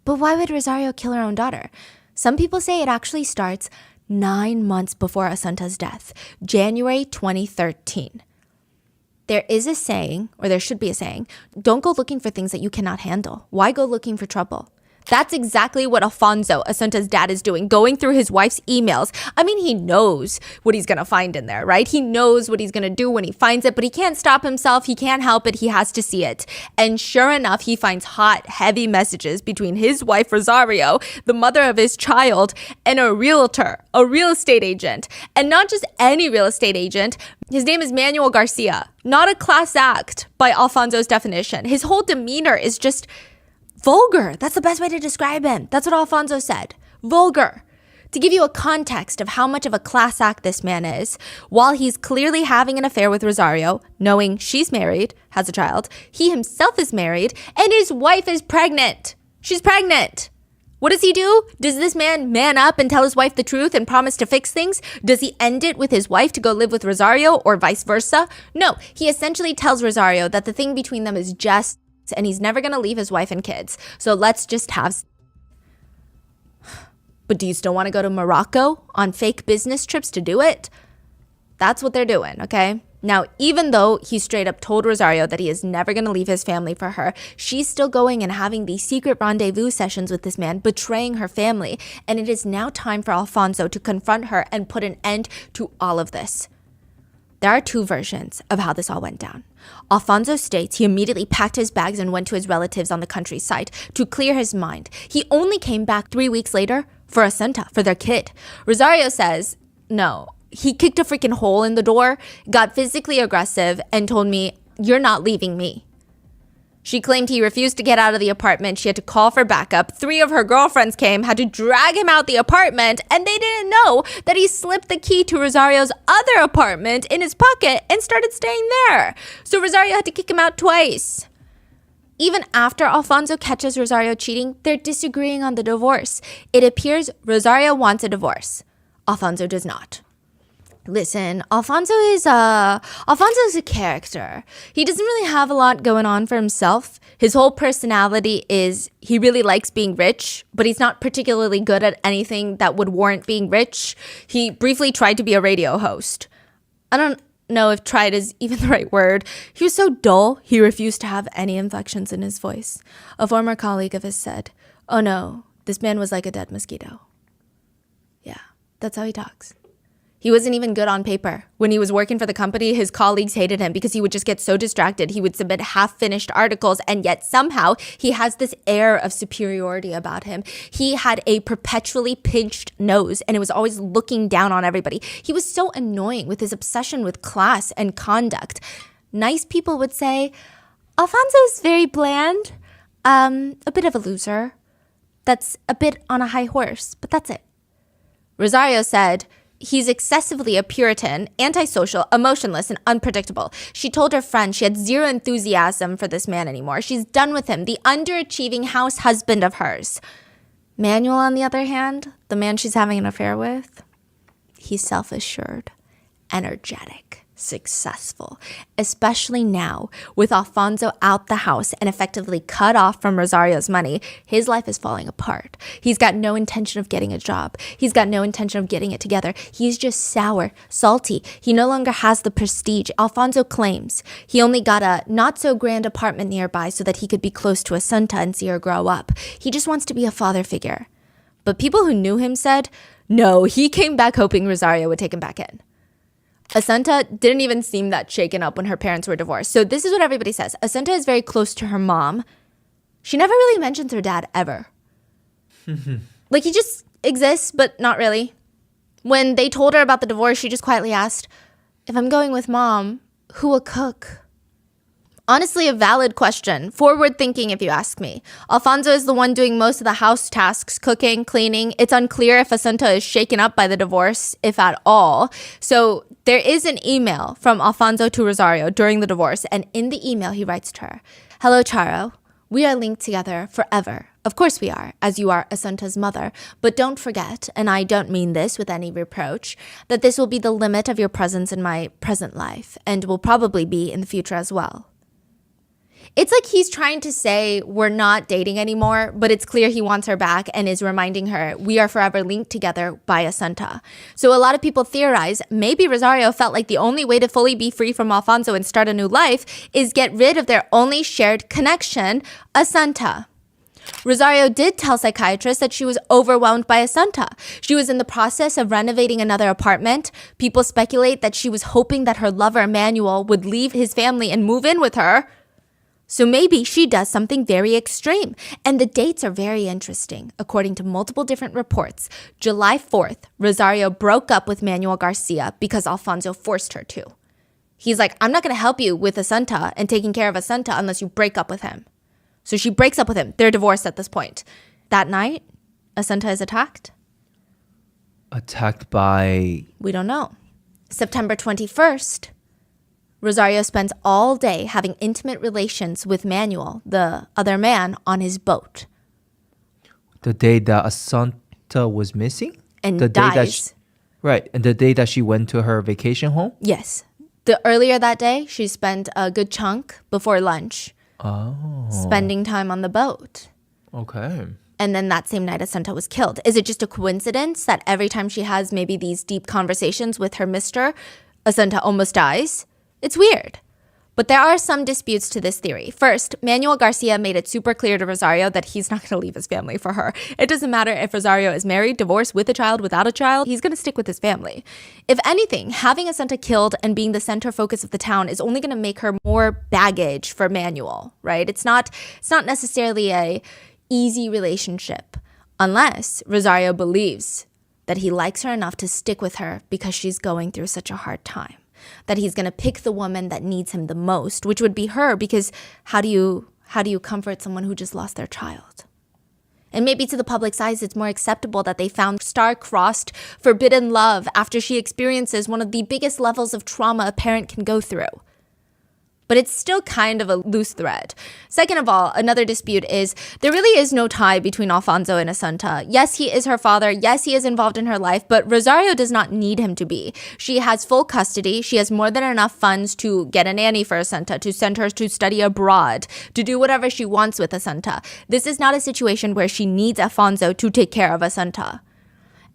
But why would Rosario kill her own daughter? Some people say it actually starts 9 months before Assunta's death, January 2013. There is a saying, or there should be a saying, don't go looking for things that you cannot handle. Why go looking for trouble? That's exactly what Alfonso, Assunta's dad, is doing, going through his wife's emails. I mean, he knows what he's going to find in there, right? He knows what he's going to do when he finds it, but he can't stop himself. He can't help it. He has to see it. And sure enough, he finds hot, heavy messages between his wife, Rosario, the mother of his child, and a realtor, a real estate agent. And not just any real estate agent. His name is Manuel Garcia, not a class act by Alfonso's definition. His whole demeanor is just vulgar. That's the best way to describe him. That's what Alfonso said. Vulgar. To give you a context of how much of a class act this man is, while he's clearly having an affair with Rosario, knowing she's married, has a child, he himself is married, and his wife is pregnant. She's pregnant. What does he do? Does this man up and tell his wife the truth and promise to fix things? Does he end it with his wife to go live with Rosario or vice versa? No, he essentially tells Rosario that the thing between them is just and he's never going to leave his wife and kids. So let's just have... But do you still want to go to Morocco on fake business trips to do it? That's what they're doing, okay? Now, even though he straight up told Rosario that he is never going to leave his family for her, she's still going and having these secret rendezvous sessions with this man, betraying her family. And it is now time for Alfonso to confront her and put an end to all of this. There are two versions of how this all went down. Alfonso states he immediately packed his bags and went to his relatives on the countryside to clear his mind. He only came back 3 weeks later for Assunta, for their kid. Rosario says, no, he kicked a freaking hole in the door, got physically aggressive, and told me, you're not leaving me. She claimed he refused to get out of the apartment. She had to call for backup. 3 of her girlfriends came, had to drag him out the apartment, and they didn't know that he slipped the key to Rosario's other apartment in his pocket and started staying there. So Rosario had to kick him out twice. Even after Alfonso catches Rosario cheating, they're disagreeing on the divorce. It appears Rosario wants a divorce. Alfonso does not. Listen, Alfonso is a character. He doesn't really have a lot going on for himself. His whole personality is he really likes being rich, but he's not particularly good at anything that would warrant being rich. He briefly tried to be a radio host. I don't know if tried is even the right word. He was so dull, he refused to have any inflections in his voice. A former colleague of his said, "Oh no, this man was like a dead mosquito." Yeah, that's how he talks. He wasn't even good on paper. When he was working for the company, his colleagues hated him because he would just get so distracted. He would submit half-finished articles, and yet somehow he has this air of superiority about him. He had a perpetually pinched nose, and it was always looking down on everybody. He was so annoying with his obsession with class and conduct. Nice people would say, Alfonso is very bland, a bit of a loser. That's a bit on a high horse, but that's it. Rosario said, he's excessively a Puritan, antisocial, emotionless, and unpredictable. She told her friend she had zero enthusiasm for this man anymore. She's done with him, the underachieving house husband of hers. Manuel, on the other hand, the man she's having an affair with, he's self-assured, energetic, successful, especially now with Alfonso out the house and effectively cut off from Rosario's money. His life is falling apart. He's got no intention of getting a job. He's got no intention of getting it together. He's just sour, salty. He no longer has the prestige. Alfonso claims he only got a not so grand apartment nearby so that he could be close to Assunta and see her grow up. He just wants to be a father figure. But people who knew him said, no, he came back hoping Rosario would take him back in. Assunta didn't even seem that shaken up when her parents were divorced. So this is what everybody says. Assunta is very close to her mom. She never really mentions her dad ever. Like, he just exists, but not really. When they told her about the divorce, she just quietly asked, if I'm going with mom, Who will cook? Honestly, a valid question. Forward thinking, if you ask me. Alfonso is the one doing most of the house tasks, cooking, cleaning. It's unclear if Asunta is shaken up by the divorce, if at all. So there is an email from Alfonso to Rosario during the divorce, and in the email he writes to her, "Hello, Charo. We are linked together forever. Of course we are, as you are Asunta's mother. But don't forget, and I don't mean this with any reproach, that this will be the limit of your presence in my present life, and will probably be in the future as well." It's like he's trying to say we're not dating anymore, but it's clear he wants her back and is reminding her we are forever linked together by Asunta. So a lot of people theorize maybe Rosario felt like the only way to fully be free from Alfonso and start a new life is get rid of their only shared connection, Asunta. Rosario did tell psychiatrists that she was overwhelmed by Asunta. She was in the process of renovating another apartment. People speculate that she was hoping that her lover, Manuel, would leave his family and move in with her. So maybe she does something very extreme. And the dates are very interesting. According to multiple different reports, July 4th, Rosario broke up with Manuel Garcia because Alfonso forced her to. He's like, "I'm not going to help you with Asunta and taking care of Asunta unless you break up with him." So she breaks up with him. They're divorced at this point. That night, Asunta is attacked. Attacked by... We don't know. September 21st, Rosario spends all day having intimate relations with Manuel, the other man, on his boat. The day that Asanta was missing? And the dies. Day that right. And the day that she went to her vacation home? Yes. Earlier that day, she spent a good chunk before lunch spending time on the boat. Okay. And then that same night, Asanta was killed. Is it just a coincidence that every time she has maybe these deep conversations with her mister, Asanta almost dies? It's weird. But there are some disputes to this theory. First, Manuel Garcia made it super clear to Rosario that he's not going to leave his family for her. It doesn't matter if Rosario is married, divorced, with a child, without a child, he's going to stick with his family. If anything, having Asanta killed and being the center focus of the town is only going to make her more baggage for Manuel, right? It's not necessarily a easy relationship unless Rosario believes that he likes her enough to stick with her because she's going through such a hard time. That he's going to pick the woman that needs him the most, which would be her, because how do you comfort someone who just lost their child? And maybe to the public's eyes, it's more acceptable that they found star-crossed, forbidden love after she experiences one of the biggest levels of trauma a parent can go through. But it's still kind of a loose thread. Second of all, another dispute is there really is no tie between Alfonso and Asanta. Yes, he is her father. Yes, he is involved in her life, but Rosario does not need him to be. She has full custody. She has more than enough funds to get a nanny for Asanta, to send her to study abroad, to do whatever she wants with Asanta. This is not a situation where she needs Alfonso to take care of Asanta.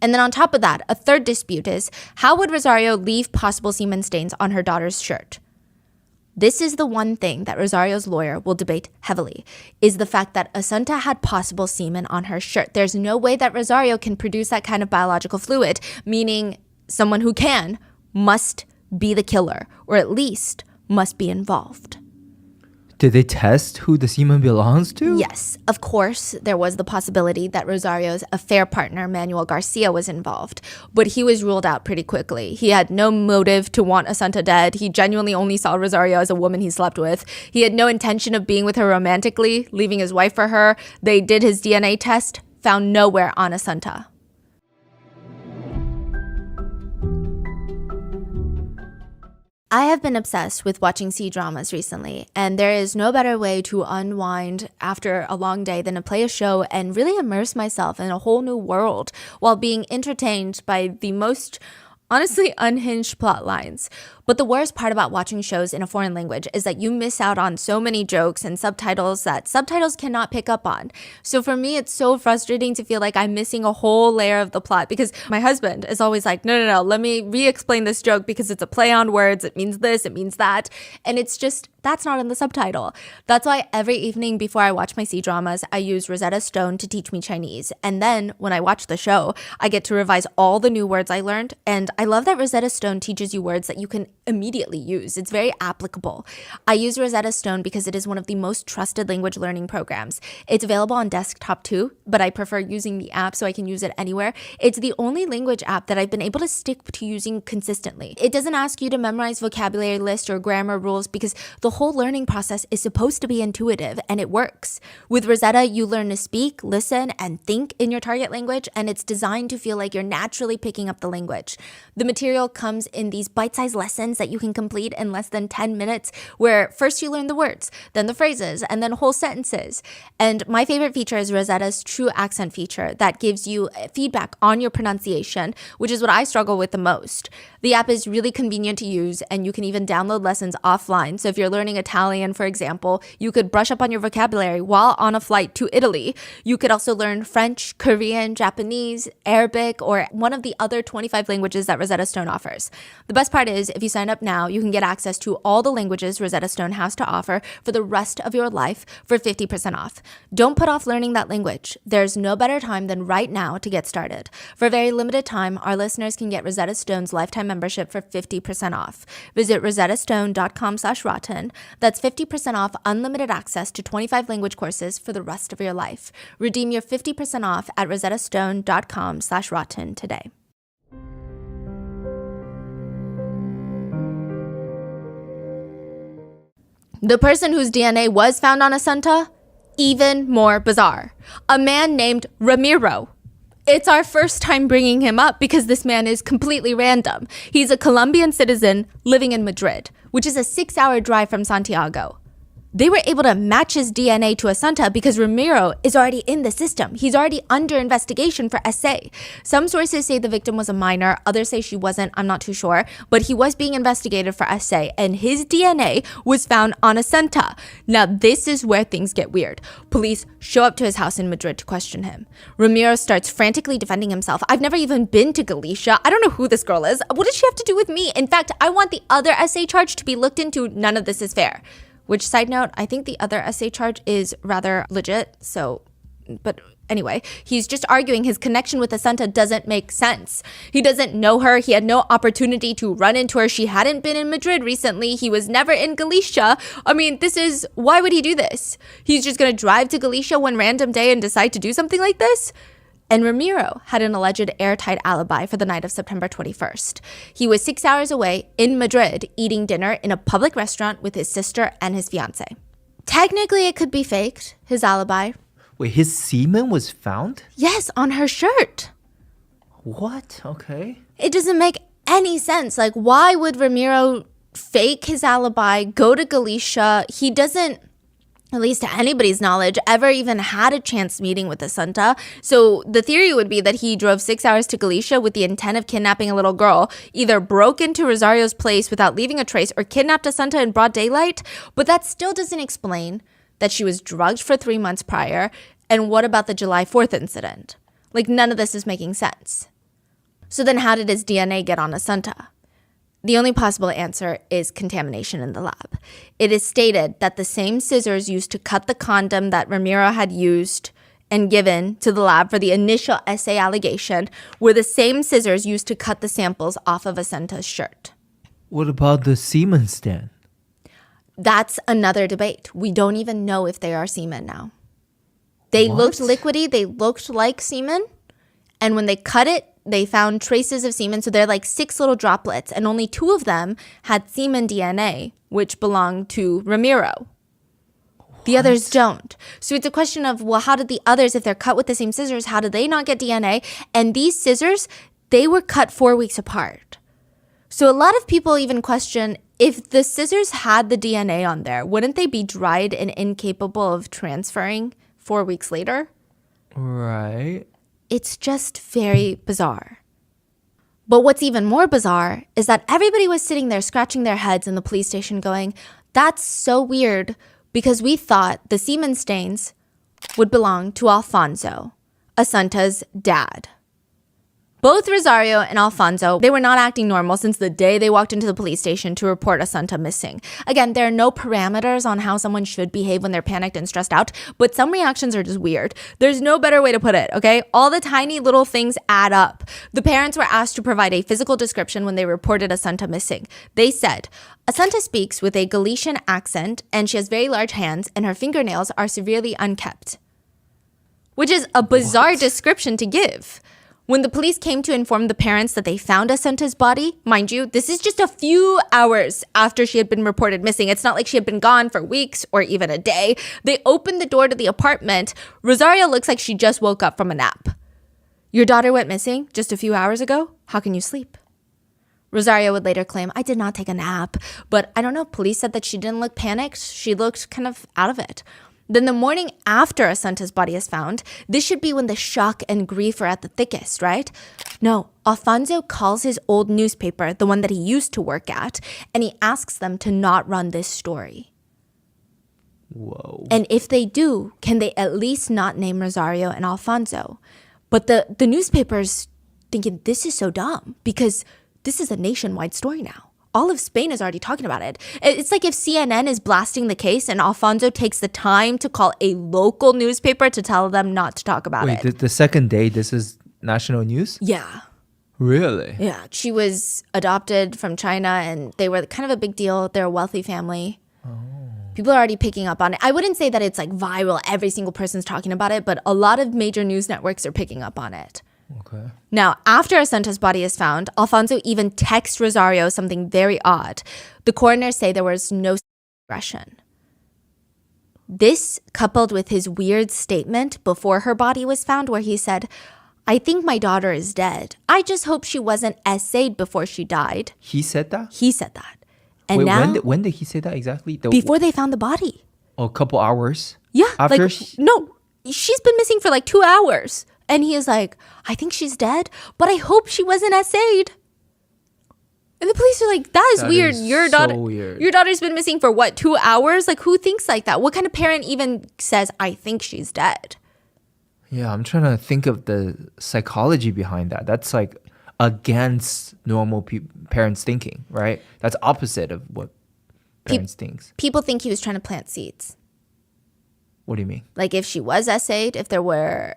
And then on top of that, a third dispute is, how would Rosario leave possible semen stains on her daughter's shirt? This is the one thing that Rosario's lawyer will debate heavily, is the fact that Asanta had possible semen on her shirt. There's no way that Rosario can produce that kind of biological fluid, meaning someone who can must be the killer, or at least must be involved. Did they test who the semen belongs to? Yes, of course, there was the possibility that Rosario's affair partner, Manuel Garcia, was involved, but he was ruled out pretty quickly. He had no motive to want Asanta dead. He genuinely only saw Rosario as a woman he slept with. He had no intention of being with her romantically, leaving his wife for her. They did his DNA test, found nowhere on Asanta. I have been obsessed with watching C-dramas recently, and there is no better way to unwind after a long day than to play a show and really immerse myself in a whole new world while being entertained by the most honestly unhinged plot lines. But the worst part about watching shows in a foreign language is that you miss out on so many jokes and subtitles that subtitles cannot pick up on. So for me, it's so frustrating to feel like I'm missing a whole layer of the plot, because my husband is always like, no, let me re-explain this joke because it's a play on words. It means this, it means that. And it's just, that's not in the subtitle. That's why every evening before I watch my C-dramas, I use Rosetta Stone to teach me Chinese. And then when I watch the show, I get to revise all the new words I learned, and I I love that Rosetta Stone teaches you words that you can immediately use. It's very applicable. I use Rosetta Stone because it is one of the most trusted language learning programs. It's available on desktop too, but I prefer using the app so I can use it anywhere. It's the only language app that I've been able to stick to using consistently. It doesn't ask you to memorize vocabulary lists or grammar rules because the whole learning process is supposed to be intuitive, and it works. With Rosetta, you learn to speak, listen, and think in your target language, and it's designed to feel like you're naturally picking up the language. The material comes in these bite-sized lessons that you can complete in less than 10 minutes, where first you learn the words, then the phrases, and then whole sentences. And my favorite feature is Rosetta's true accent feature that gives you feedback on your pronunciation, which is what I struggle with the most. The app is really convenient to use, and you can even download lessons offline. So if you're learning Italian, for example, you could brush up on your vocabulary while on a flight to Italy. You could also learn French, Korean, Japanese, Arabic, or one of the other 25 languages that Rosetta Stone offers. The best part is, if you sign up now, you can get access to all the languages Rosetta Stone has to offer for the rest of your life for 50% off. Don't put off learning that language. There's no better time than right now to get started. For a very limited time, our listeners can get Rosetta Stone's lifetime membership for 50% off. Visit rosettastone.com/rotten. That's 50% off unlimited access to 25 language courses for the rest of your life. Redeem your 50% off at rosettastone.com/rotten today. The person whose DNA was found on a Santa? Even more bizarre. A man named Ramiro. It's our first time bringing him up because this man is completely random. He's a Colombian citizen living in Madrid, which is a 6-hour drive from Santiago. They were able to match his DNA to a Santa because Ramiro is already in the system. He's already under investigation for SA. Some sources say the victim was a minor. Others say she wasn't. I'm not too sure. But he was being investigated for SA, and his DNA was found on a Santa. Now, this is where things get weird. Police show up to his house in Madrid to question him. Ramiro starts frantically defending himself. I've never even been to Galicia. I don't know who this girl is. What does she have to do with me? In fact, I want the other SA charge to be looked into. None of this is fair. Which, side note, I think the other SA charge is rather legit, but anyway, he's just arguing his connection with the Santa doesn't make sense. He doesn't know her. He had no opportunity to run into her. She hadn't been in Madrid recently. He was never in Galicia. I mean, why would he do this? He's just gonna drive to Galicia one random day and decide to do something like this? And Ramiro had an alleged airtight alibi for the night of September 21st. He was 6 hours away in Madrid eating dinner in a public restaurant with his sister and his fiance. Technically, it could be faked, his alibi. Wait, his semen was found? Yes, on her shirt. What? Okay. It doesn't make any sense. Like, why would Ramiro fake his alibi, go to Galicia? He doesn't, at least to anybody's knowledge, ever even had a chance meeting with the Santa. So the theory would be that he drove 6 hours to Galicia with the intent of kidnapping a little girl, either broke into Rosario's place without leaving a trace, or kidnapped a Santa in broad daylight. But that still doesn't explain that she was drugged for 3 months prior. And what about the July 4th incident? Like, none of this is making sense. So then how did his DNA get on a Santa? The only possible answer is contamination in the lab. It is stated that the same scissors used to cut the condom that Ramiro had used and given to the lab for the initial SA allegation were the same scissors used to cut the samples off of Asenta's shirt. What about the semen stand? That's another debate. We don't even know if they are semen now. They looked liquidy, they looked like semen, and when they cut it, they found traces of semen. So they're like 6 little droplets, and only 2 of them had semen DNA, which belonged to Ramiro. The others don't. So it's a question of, well, how did the others, if they're cut with the same scissors, how did they not get DNA? And these scissors, they were cut 4 weeks apart. So a lot of people even question, if the scissors had the DNA on there, wouldn't they be dried and incapable of transferring 4 weeks later? Right. It's just very bizarre. But what's even more bizarre is that everybody was sitting there scratching their heads in the police station going, that's so weird, because we thought the semen stains would belong to Alfonso, Asanta's dad. Both Rosario and Alfonso, they were not acting normal since the day they walked into the police station to report Assunta missing. Again, there are no parameters on how someone should behave when they're panicked and stressed out, but some reactions are just weird. There's no better way to put it, okay? All the tiny little things add up. The parents were asked to provide a physical description when they reported Assunta missing. They said, Assunta speaks with a Galician accent and she has very large hands and her fingernails are severely unkempt. Which is a bizarre description to give. When the police came to inform the parents that they found Assunta's body, mind you, this is just a few hours after she had been reported missing. It's not like she had been gone for weeks or even a day. They opened the door to the apartment. Rosario looks like she just woke up from a nap. Your daughter went missing just a few hours ago? How can you sleep? Rosario would later claim, I did not take a nap. But I don't know, police said that she didn't look panicked. She looked kind of out of it. Then the morning after Assunta's body is found, this should be when the shock and grief are at the thickest, right? No, Alfonso calls his old newspaper, the one that he used to work at, and he asks them to not run this story. Whoa. And if they do, can they at least not name Rosario and Alfonso? But the newspaper's thinking this is so dumb because this is a nationwide story now. All of Spain is already talking about it. It's like if CNN is blasting the case and Alfonso takes the time to call a local newspaper to tell them not to talk about it. Wait, the second day, this is national news? Yeah. Really? Yeah. She was adopted from China and they were kind of a big deal. They're a wealthy family. People are already picking up on it. I wouldn't say that it's like viral. Every single person's talking about it, but a lot of major news networks are picking up on it. Okay. Now, after Assunta's body is found, Alfonso even texts Rosario something very odd. The coroners say there was no aggression. This, coupled with his weird statement before her body was found where he said, I think my daughter is dead. I just hope she wasn't essayed before she died. He said that? He said that. And Wait, now, when did he say that exactly? before they found the body. A couple hours? Yeah. After no, she's been missing for like 2 hours. And he is like, I think she's dead, but I hope she wasn't essayed. And the police are like, that is weird. Is Your so daughter, weird. Your daughter's been missing for what, 2 hours? Like, who thinks like that? What kind of parent even says, I think she's dead? Yeah, I'm trying to think of the psychology behind that. That's like against normal parents thinking, right? That's opposite of what parents think. People think he was trying to plant seeds. What do you mean? Like, if she was essayed, if there were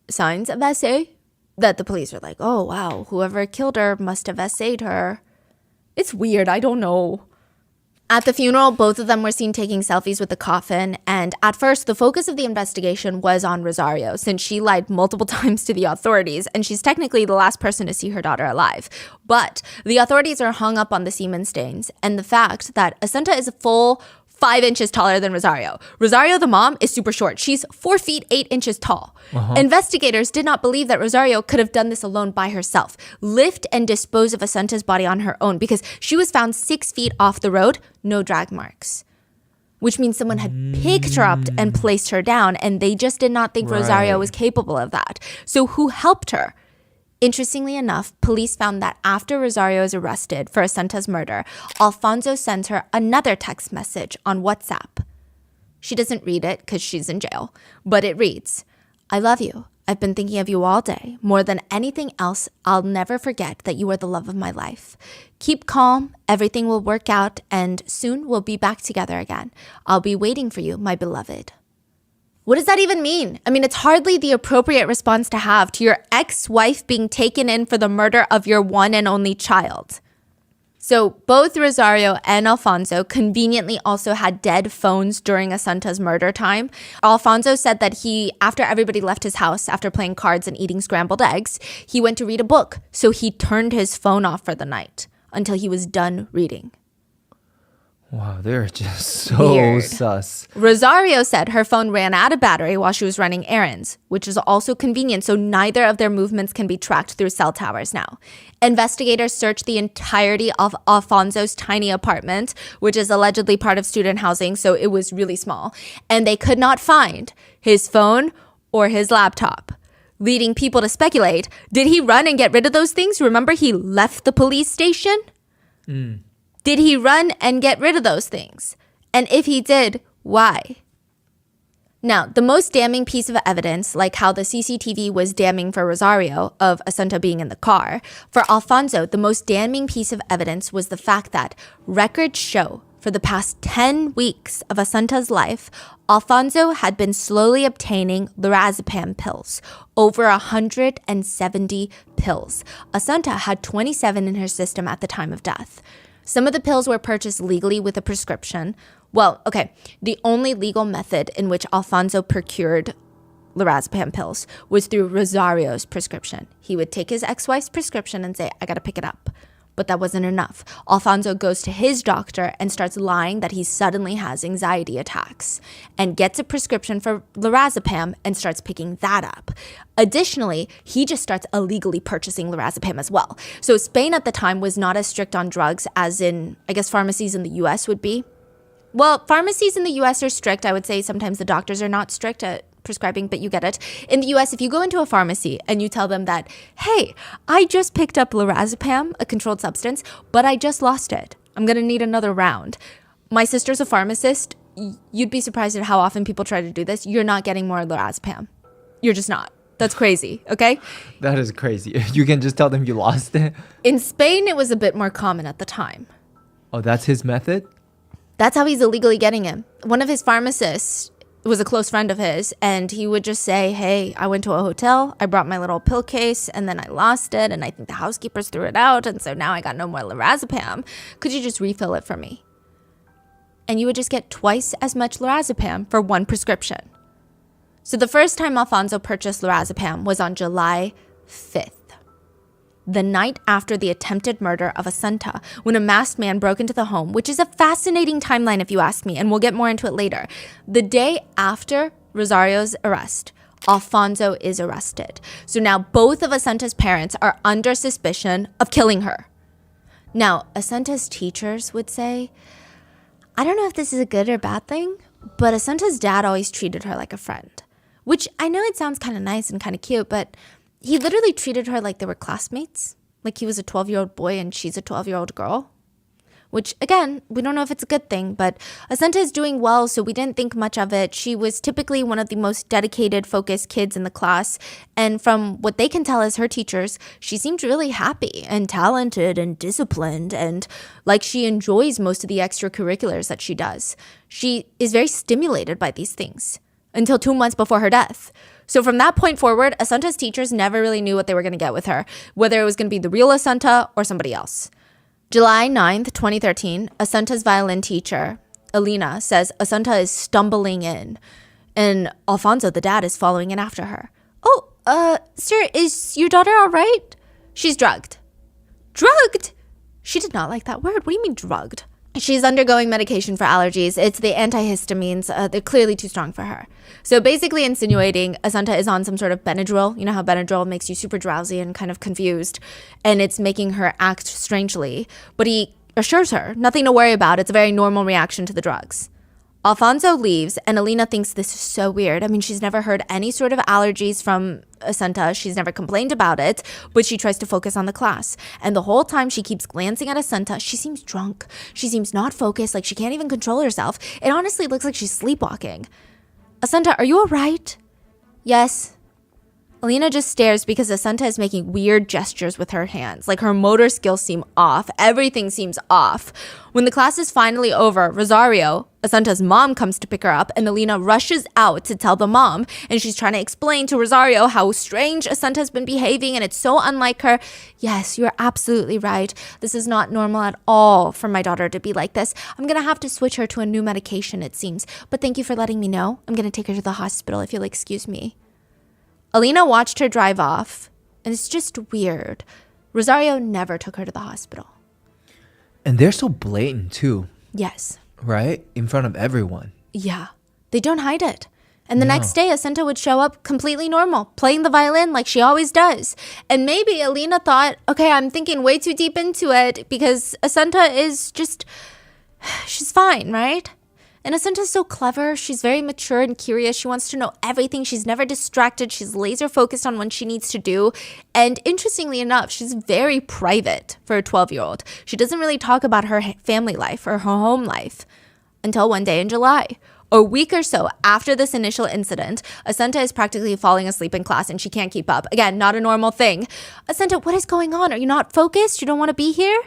signs of essay, that the police are like, oh, wow, whoever killed her must have essayed her. It's weird. I don't know. At the funeral, both of them were seen taking selfies with the coffin. And at first, the focus of the investigation was on Rosario, since she lied multiple times to the authorities, and she's technically the last person to see her daughter alive. But the authorities are hung up on the semen stains and the fact that Assunta is a full 5 inches taller than Rosario. Rosario, the mom, is super short. She's 4 feet 8 inches tall. Investigators did not believe that Rosario could have done this alone by herself, lift and dispose of Assunta's body on her own, because she was found 6 feet off the road, no drag marks. Which means someone had picked her up and placed her down, and they just did not think Rosario was capable of that. So who helped her? Interestingly enough, police found that after Rosario is arrested for Assunta's murder, Alfonso sends her another text message on WhatsApp. She doesn't read it because she's in jail, but it reads, I love you. I've been thinking of you all day. More than anything else, I'll never forget that you are the love of my life. Keep calm, everything will work out, and soon we'll be back together again. I'll be waiting for you, my beloved. What does that even mean? I mean, it's hardly the appropriate response to have to your ex-wife being taken in for the murder of your one and only child. So both Rosario and Alfonso conveniently also had dead phones during Assunta's murder time. Alfonso said that after everybody left his house after playing cards and eating scrambled eggs, he went to read a book. So he turned his phone off for the night until he was done reading. Wow, they're just so Weird. sus. Rosario said her phone ran out of battery while she was running errands, which is also convenient, so neither of their movements can be tracked through cell towers now. Investigators searched the entirety of Alfonso's tiny apartment, which is allegedly part of student housing, so it was really small, and they could not find his phone or his laptop, leading people to speculate, did he run and get rid of those things? Remember, he left the police station? Did he run and get rid of those things? And if he did, why? Now, the most damning piece of evidence, like how the CCTV was damning for Rosario of Assunta being in the car, for Alfonso, the most damning piece of evidence was the fact that records show for the past 10 weeks of Assunta's life, Alfonso had been slowly obtaining lorazepam pills, over 170 pills. Assunta had 27 in her system at the time of death. Some of the pills were purchased legally with a prescription. Well, okay, the only legal method in which Alfonso procured lorazepam pills was through Rosario's prescription. He would take his ex-wife's prescription and say, I gotta pick it up. But that wasn't enough. Alfonso goes to his doctor and starts lying that he suddenly has anxiety attacks and gets a prescription for lorazepam and starts picking that up. Additionally, he just starts illegally purchasing lorazepam as well. So Spain at the time was not as strict on drugs as in, I guess, pharmacies in the US would be. Well, pharmacies in the US are strict. I would say sometimes the doctors are not strict at prescribing, but you get it. In the US, if you go into a pharmacy and you tell them that, hey, I just picked up lorazepam, a controlled substance, but I just lost it. I'm going to need another round. My sister's a pharmacist. You'd be surprised at how often people try to do this. You're not getting more lorazepam. You're just not. That's crazy, okay? That is crazy. You can just tell them you lost it. In Spain, it was a bit more common at the time. Oh, that's his method? That's how he's illegally getting him. One of his pharmacists was a close friend of his, and he would just say, hey, I went to a hotel, I brought my little pill case, and then I lost it, and I think the housekeepers threw it out, and so now I got no more lorazepam. Could you just refill it for me? And you would just get twice as much lorazepam for one prescription. So the first time Alfonso purchased lorazepam was on July 5th. The night after the attempted murder of Assunta, when a masked man broke into the home, which is a fascinating timeline if you ask me, and we'll get more into it later. The day after Rosario's arrest, Alfonso is arrested. So now both of Assunta's parents are under suspicion of killing her. Now, Assunta's teachers would say, I don't know if this is a good or bad thing, but Assunta's dad always treated her like a friend. Which I know it sounds kind of nice and kind of cute, but he literally treated her like they were classmates. Like he was a 12-year-old boy and she's a 12-year-old girl. Which, again, we don't know if it's a good thing, but Assunta is doing well, so we didn't think much of it. She was typically one of the most dedicated, focused kids in the class. And from what they can tell as her teachers, she seemed really happy and talented and disciplined and like she enjoys most of the extracurriculars that she does. She is very stimulated by these things until 2 months before her death. So from that point forward, Assunta's teachers never really knew what they were going to get with her, whether it was going to be the real Assunta or somebody else. July 9th, 2013, Assunta's violin teacher, Alina, says Assunta is stumbling in, and Alfonso, the dad, is following in after her. Oh, sir, is your daughter all right? She's drugged. Drugged? She did not like that word. What do you mean drugged? She's undergoing medication for allergies. It's the antihistamines. They're clearly too strong for her. So basically insinuating Assunta is on some sort of Benadryl. You know how Benadryl makes you super drowsy and kind of confused, and it's making her act strangely. But he assures her, nothing to worry about. It's a very normal reaction to the drugs. Alfonso leaves, and Alina thinks this is so weird. I mean, she's never heard any sort of allergies from Assunta. She's never complained about it, but she tries to focus on the class. And the whole time she keeps glancing at Assunta, she seems drunk. She seems not focused, like she can't even control herself. It honestly looks like she's sleepwalking. Assunta, are you all right? Yes. Alina just stares because Assunta is making weird gestures with her hands. Like her motor skills seem off. Everything seems off. When the class is finally over, Rosario, Assunta's mom, comes to pick her up, and Alina rushes out to tell the mom. And she's trying to explain to Rosario how strange Assunta's been behaving, and it's so unlike her. Yes, you're absolutely right. This is not normal at all for my daughter to be like this. I'm going to have to switch her to a new medication, it seems. But thank you for letting me know. I'm going to take her to the hospital if you'll excuse me. Alina watched her drive off, and it's just weird. Rosario never took her to the hospital. And they're so blatant too. Yes. Right? In front of everyone. Yeah. They don't hide it. And the next day, Assunta would show up completely normal, playing the violin like she always does. And maybe Alina thought, okay, I'm thinking way too deep into it because Assunta is just, she's fine, right? And Assunta's so clever. She's very mature and curious. She wants to know everything. She's never distracted. She's laser focused on what she needs to do. And interestingly enough, she's very private for a 12-year-old. She doesn't really talk about her family life or her home life until one day in July. A week or so after this initial incident, Asenta is practically falling asleep in class and she can't keep up. Again, not a normal thing. Asenta, what is going on? Are you not focused? You don't want to be here?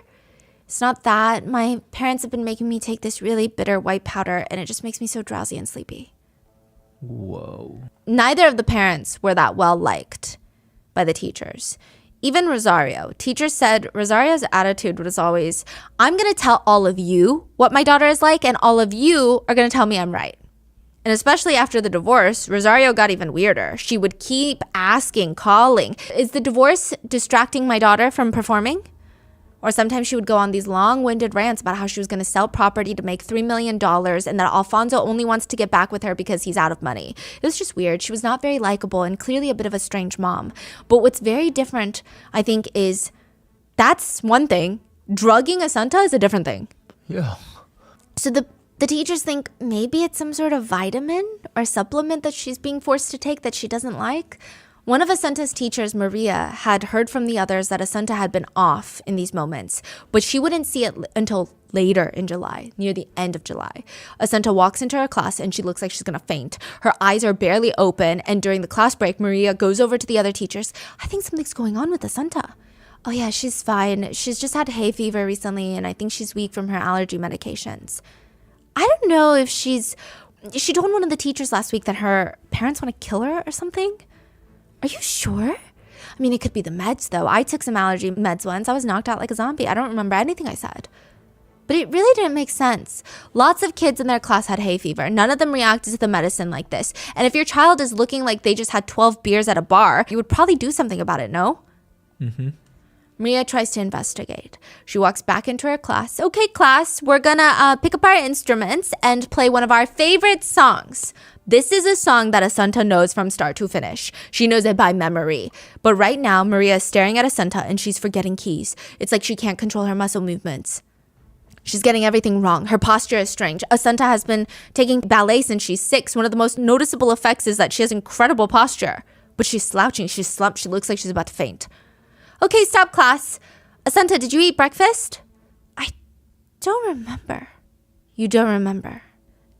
It's not that. My parents have been making me take this really bitter white powder and it just makes me so drowsy and sleepy. Whoa. Neither of the parents were that well liked by the teachers. Even Rosario. Teachers said Rosario's attitude was always, I'm going to tell all of you what my daughter is like and all of you are going to tell me I'm right. And especially after the divorce, Rosario got even weirder. She would keep asking, calling, is the divorce distracting my daughter from performing? Or sometimes she would go on these long-winded rants about how she was going to sell property to make $3 million and that Alfonso only wants to get back with her because he's out of money. It was just weird. She was not very likable and clearly a bit of a strange mom. But what's very different, I think, is that's one thing. Drugging Asenta is a different thing. Yeah. So the teachers think maybe it's some sort of vitamin or supplement that she's being forced to take that she doesn't like. One of Asenta's teachers, Maria, had heard from the others that Asenta had been off in these moments, but she wouldn't see it until later in July, near the end of July. Asenta walks into her class and she looks like she's going to faint. Her eyes are barely open, and during the class break, Maria goes over to the other teachers. I think something's going on with Asenta. Oh yeah, she's fine. She's just had hay fever recently, and I think she's weak from her allergy medications. I don't know if she told one of the teachers last week that her parents want to kill her or something. Are you sure? I mean, it could be the meds, though. I took some allergy meds once. I was knocked out like a zombie. I don't remember anything I said. But it really didn't make sense. Lots of kids in their class had hay fever. None of them reacted to the medicine like this. And if your child is looking like they just had 12 beers at a bar, you would probably do something about it, no? Mm-hmm. Maria tries to investigate. She walks back into her class. Okay, class, we're gonna pick up our instruments and play one of our favorite songs. This is a song that Asenta knows from start to finish. She knows it by memory. But right now, Maria is staring at Asenta and she's forgetting keys. It's like she can't control her muscle movements. She's getting everything wrong. Her posture is strange. Asenta has been taking ballet since she's 6. One of the most noticeable effects is that she has incredible posture. But she's slouching, she's slumped, she looks like she's about to faint. Okay, stop class. Asenta, did you eat breakfast? I don't remember. You don't remember.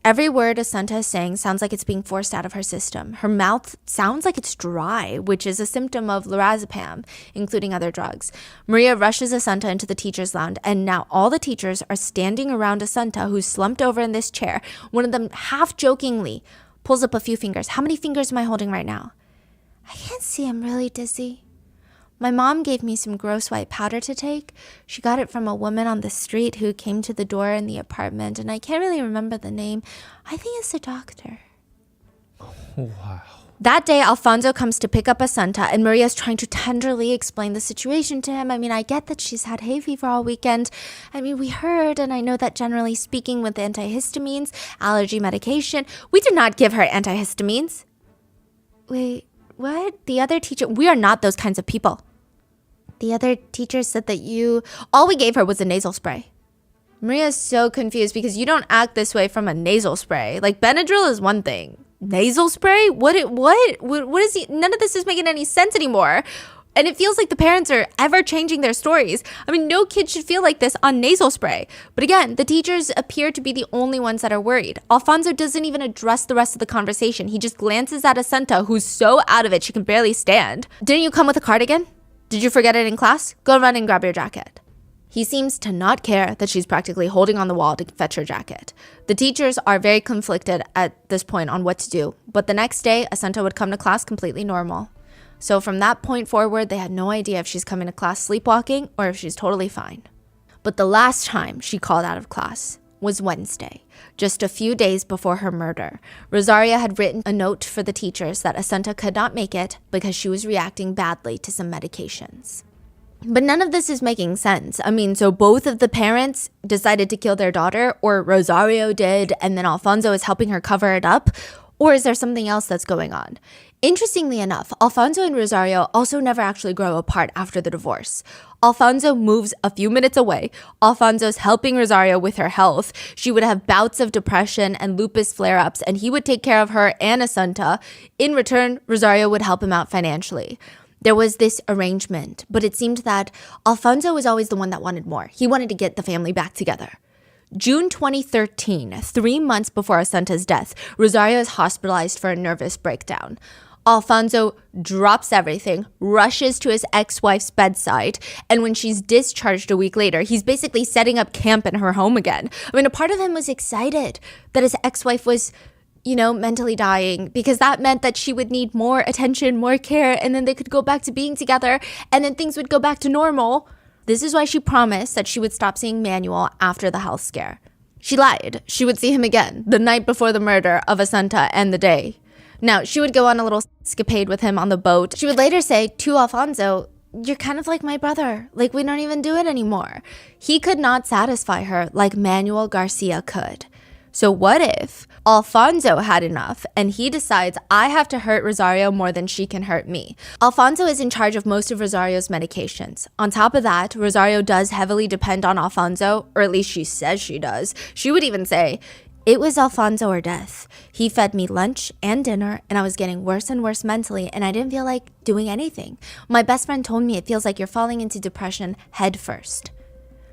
Every word Asenta is saying sounds like it's being forced out of her system. Her mouth sounds like it's dry, which is a symptom of lorazepam, including other drugs. Maria rushes Asenta into the teacher's lounge, and now all the teachers are standing around Asenta, who's slumped over in this chair. One of them, half-jokingly, pulls up a few fingers. How many fingers am I holding right now? I can't see. I'm really dizzy. My mom gave me some gross white powder to take. She got it from a woman on the street who came to the door in the apartment, and I can't really remember the name. I think it's a doctor. Wow. That day, Alfonso comes to pick up Asenta, and Maria's trying to tenderly explain the situation to him. I mean, I get that she's had hay fever all weekend. I mean, we heard, and I know that generally speaking with antihistamines, allergy medication, we do not give her antihistamines. Wait, what? The other teacher, we are not those kinds of people. The other teacher said that all we gave her was a nasal spray. Maria's so confused because you don't act this way from a nasal spray. Like, Benadryl is one thing. Nasal spray? What is he? None of this is making any sense anymore. And it feels like the parents are ever changing their stories. I mean, no kid should feel like this on nasal spray. But again, the teachers appear to be the only ones that are worried. Alfonso doesn't even address the rest of the conversation. He just glances at Asenta, who's so out of it she can barely stand. Didn't you come with a cardigan? Did you forget it in class? Go run and grab your jacket. He seems to not care that she's practically holding on the wall to fetch her jacket. The teachers are very conflicted at this point on what to do. But the next day, Asenta would come to class completely normal. So from that point forward, they had no idea if she's coming to class sleepwalking or if she's totally fine. But the last time she called out of class was Wednesday, just a few days before her murder. Rosaria had written a note for the teachers that Asenta could not make it because she was reacting badly to some medications. But none of this is making sense. I mean, so both of the parents decided to kill their daughter, or Rosario did, and then Alfonso is helping her cover it up? Or is there something else that's going on? Interestingly enough, Alfonso and Rosario also never actually grow apart after the divorce. Alfonso moves a few minutes away. Alfonso's helping Rosario with her health. She would have bouts of depression and lupus flare-ups, and he would take care of her and Asenta. In return, Rosario would help him out financially. There was this arrangement, but it seemed that Alfonso was always the one that wanted more. He wanted to get the family back together. June 2013, 3 months before Asunta's death, Rosario is hospitalized for a nervous breakdown. Alfonso drops everything, rushes to his ex-wife's bedside, and when she's discharged a week later, he's basically setting up camp in her home again. I mean, a part of him was excited that his ex-wife was, mentally dying, because that meant that she would need more attention, more care, and then they could go back to being together, and then things would go back to normal. This is why she promised that she would stop seeing Manuel after the health scare. She lied. She would see him again the night before the murder of Asunta and the day. Now, she would go on a little escapade with him on the boat. She would later say to Alfonso, "You're kind of like my brother. Like, we don't even do it anymore." He could not satisfy her like Manuel Garcia could. So what if Alfonso had enough and he decides, I have to hurt Rosario more than she can hurt me? Alfonso is in charge of most of Rosario's medications. On top of that, Rosario does heavily depend on Alfonso, or at least she says she does. She would even say, "It was Alfonso or death. He fed me lunch and dinner, and I was getting worse and worse mentally, and I didn't feel like doing anything. My best friend told me it feels like you're falling into depression head first."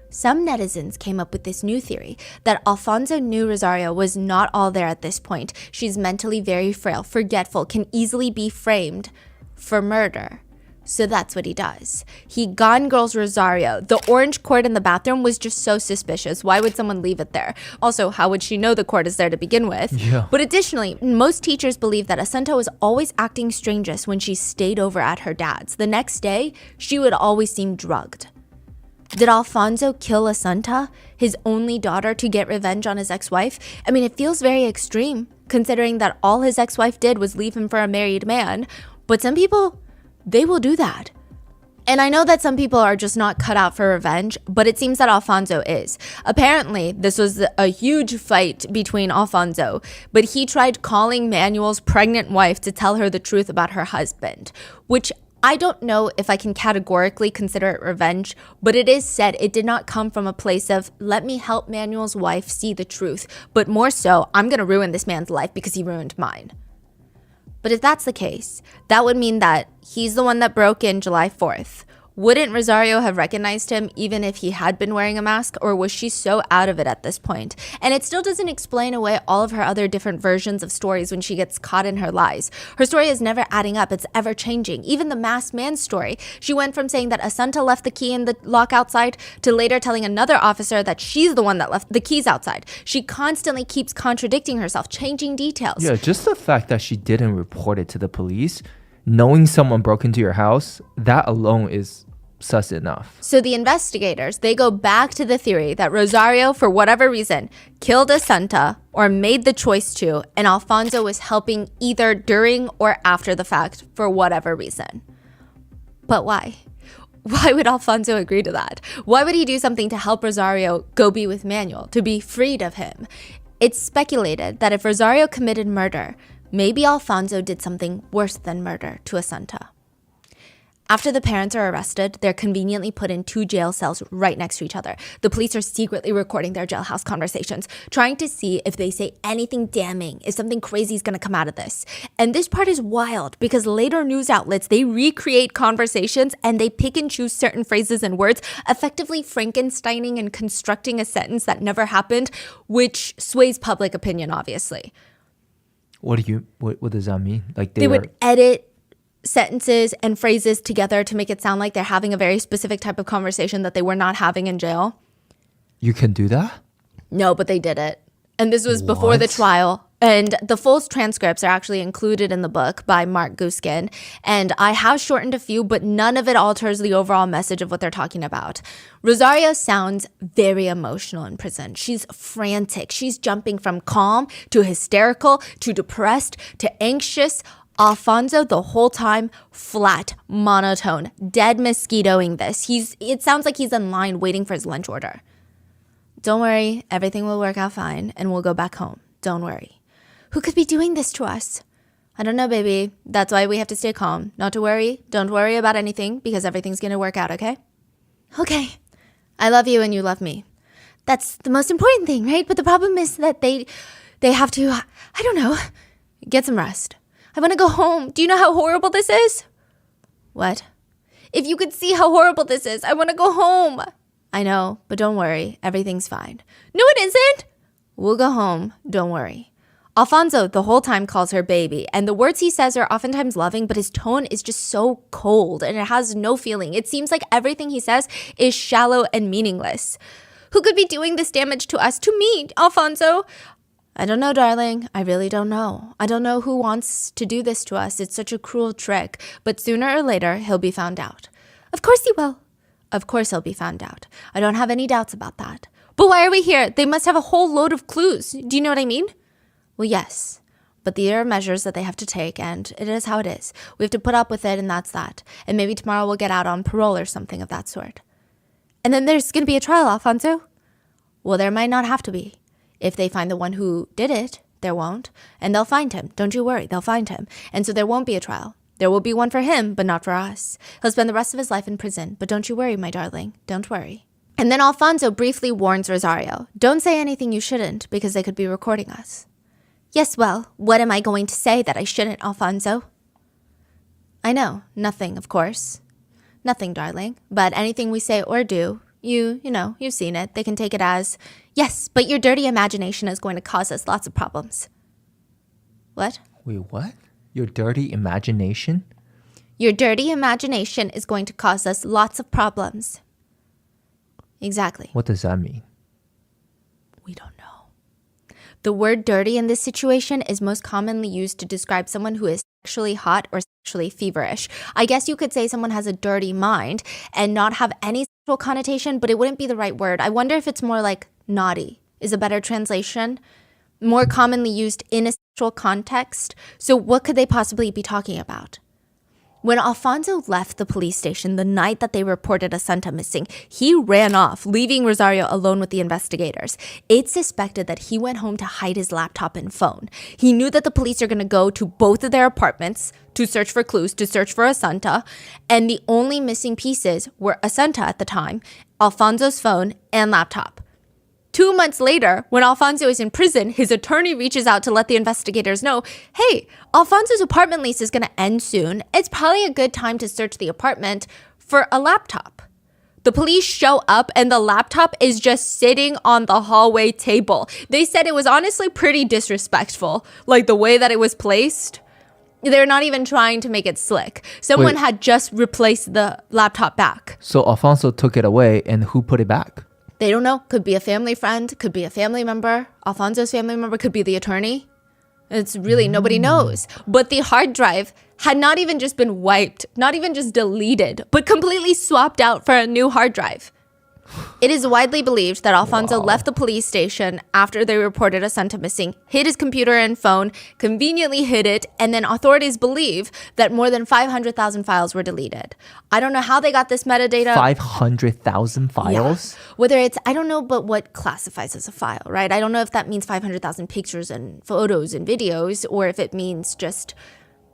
Some netizens came up with this new theory that Alfonso knew Rosario was not all there at this point. She's mentally very frail, forgetful, can easily be framed for murder. So that's what he does. He gone girls Rosario. The orange cord in the bathroom was just so suspicious. Why would someone leave it there? Also, how would she know the cord is there to begin with? Yeah. But additionally, most teachers believe that Asunta was always acting strangest when she stayed over at her dad's. The next day, she would always seem drugged. Did Alfonso kill Asunta, his only daughter, to get revenge on his ex-wife? I mean, it feels very extreme, considering that all his ex-wife did was leave him for a married man. But some people, they will do that. And I know that some people are just not cut out for revenge, but it seems that Alfonso is. Apparently, this was a huge fight between Alfonso, but he tried calling Manuel's pregnant wife to tell her the truth about her husband, which I don't know if I can categorically consider it revenge, but it is said it did not come from a place of, let me help Manuel's wife see the truth, but more so, I'm going to ruin this man's life because he ruined mine. But if that's the case, that would mean that he's the one that broke in July 4th. Wouldn't Rosario have recognized him even if he had been wearing a mask, or was she so out of it at this point? And it still doesn't explain away all of her other different versions of stories when she gets caught in her lies. Her story is never adding up, it's ever changing. Even the masked man story, she went from saying that Asunta left the key in the lock outside to later telling another officer that she's the one that left the keys outside. She constantly keeps contradicting herself, changing details. Yeah, just the fact that she didn't report it to the police, knowing someone broke into your house, that alone is sus enough. So the investigators, they go back to the theory that Rosario, for whatever reason, killed Asunta or made the choice to, and Alfonso was helping either during or after the fact for whatever reason. But why? Why would Alfonso agree to that? Why would he do something to help Rosario go be with Manuel, to be freed of him? It's speculated that if Rosario committed murder, maybe Alfonso did something worse than murder to Asunta. After the parents are arrested, they're conveniently put in 2 jail cells right next to each other. The police are secretly recording their jailhouse conversations, trying to see if they say anything damning, if something crazy is going to come out of this. And this part is wild because later news outlets, they recreate conversations and they pick and choose certain phrases and words, effectively Frankensteining and constructing a sentence that never happened, which sways public opinion, obviously. What does that mean? Like they would edit sentences and phrases together to make it sound like they're having a very specific type of conversation that they were not having in jail. You can do that? No, but they did it. And this was before the trial. And the full transcripts are actually included in the book by Mark Guskin. And I have shortened a few, but none of it alters the overall message of what they're talking about. Rosario sounds very emotional in prison. She's frantic. She's jumping from calm to hysterical to depressed to anxious. Alfonso, the whole time, flat, monotone, dead mosquitoing this. It sounds like he's in line waiting for his lunch order. Don't worry, everything will work out fine, and we'll go back home. Don't worry. Who could be doing this to us? I don't know, baby. That's why we have to stay calm. Not to worry. Don't worry about anything, because everything's gonna work out, okay? Okay. I love you and you love me. That's the most important thing, right? But the problem is that they have to, I don't know, get some rest. I want to go home. Do you know how horrible this is? What? If you could see how horrible this is, I want to go home. I know, but don't worry. Everything's fine. No, it isn't. We'll go home. Don't worry. Alfonso the whole time calls her baby, and the words he says are oftentimes loving, but his tone is just so cold and it has no feeling. It seems like everything he says is shallow and meaningless. Who could be doing this damage to us? To me, Alfonso. I don't know, darling. I really don't know. I don't know who wants to do this to us. It's such a cruel trick, but sooner or later, he'll be found out. Of course he will. Of course he'll be found out. I don't have any doubts about that. But why are we here? They must have a whole load of clues. Do you know what I mean? Well, yes, but there are measures that they have to take, and it is how it is. We have to put up with it, and that's that. And maybe tomorrow we'll get out on parole or something of that sort. And then there's going to be a trial, Alfonso? Well, there might not have to be. If they find the one who did it, there won't. And they'll find him. Don't you worry, they'll find him. And so there won't be a trial. There will be one for him, but not for us. He'll spend the rest of his life in prison. But don't you worry, my darling. Don't worry. And then Alfonso briefly warns Rosario, don't say anything you shouldn't, because they could be recording us. Yes, well, what am I going to say that I shouldn't, Alfonso? I know, nothing, of course. Nothing, darling. But anything we say or do, you've seen it. They can take it as, yes, but your dirty imagination is going to cause us lots of problems. What? Wait, what? Your dirty imagination? Your dirty imagination is going to cause us lots of problems. Exactly. What does that mean? We don't know. The word dirty in this situation is most commonly used to describe someone who is sexually hot or sexually feverish. I guess you could say someone has a dirty mind and not have any sexual connotation, but it wouldn't be the right word. I wonder if it's more like naughty is a better translation, more commonly used in a sexual context. So what could they possibly be talking about? When Alfonso left the police station the night that they reported Assunta missing, he ran off, leaving Rosario alone with the investigators. It's suspected that he went home to hide his laptop and phone. He knew that the police are going to go to both of their apartments to search for clues, to search for Assunta, and the only missing pieces were Assunta at the time, Alfonso's phone, and laptop. 2 months later, when Alfonso is in prison, his attorney reaches out to let the investigators know, hey, Alfonso's apartment lease is going to end soon. It's probably a good time to search the apartment for a laptop. The police show up and the laptop is just sitting on the hallway table. They said it was honestly pretty disrespectful, like the way that it was placed. They're not even trying to make it slick. Someone had just replaced the laptop back. So Alfonso took it away, and who put it back? They don't know. Could be a family friend, could be a family member. Alfonso's family member could be the attorney. It's really, nobody knows. But the hard drive had not even just been wiped, not even just deleted, but completely swapped out for a new hard drive. It is widely believed that Alfonso left the police station after they reported Assunta missing, hid his computer and phone, conveniently hid it, and then authorities believe that more than 500,000 files were deleted. I don't know how they got this metadata. 500,000 files? Yeah. Whether it's, I don't know, but what classifies as a file, right? I don't know if that means 500,000 pictures and photos and videos, or if it means just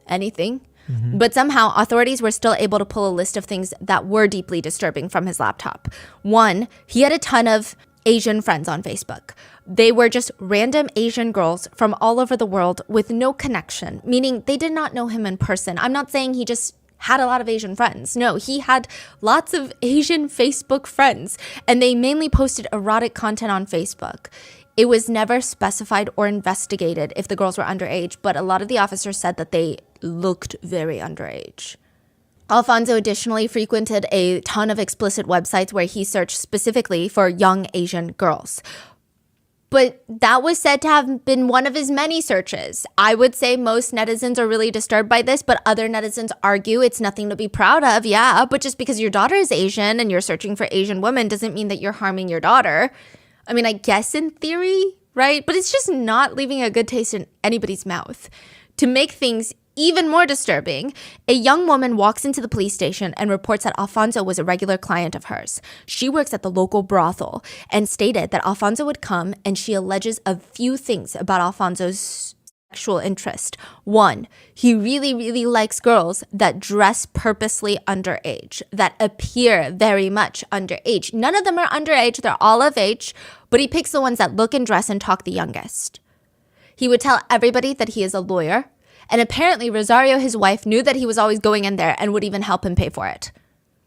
anything. Mm-hmm. But somehow authorities were still able to pull a list of things that were deeply disturbing from his laptop. One, he had a ton of Asian friends on Facebook. They were just random Asian girls from all over the world with no connection, meaning they did not know him in person. I'm not saying he just had a lot of Asian friends. No, he had lots of Asian Facebook friends, and they mainly posted erotic content on Facebook. It was never specified or investigated if the girls were underage, but a lot of the officers said that they looked very underage. Alfonso additionally frequented a ton of explicit websites where he searched specifically for young Asian girls. But that was said to have been one of his many searches. I would say most netizens are really disturbed by this, but other netizens argue it's nothing to be proud of, yeah, but just because your daughter is Asian and you're searching for Asian women doesn't mean that you're harming your daughter. I mean, I guess in theory, right? But it's just not leaving a good taste in anybody's mouth. To make things even more disturbing, a young woman walks into the police station and reports that Alfonso was a regular client of hers. She works at the local brothel and stated that Alfonso would come, and she alleges a few things about Alfonso's sexual interest. One, he really, really likes girls that dress purposely underage, that appear very much underage. None of them are underage, they're all of age, but he picks the ones that look and dress and talk the youngest. He would tell everybody that he is a lawyer, and apparently Rosario, his wife, knew that he was always going in there and would even help him pay for it.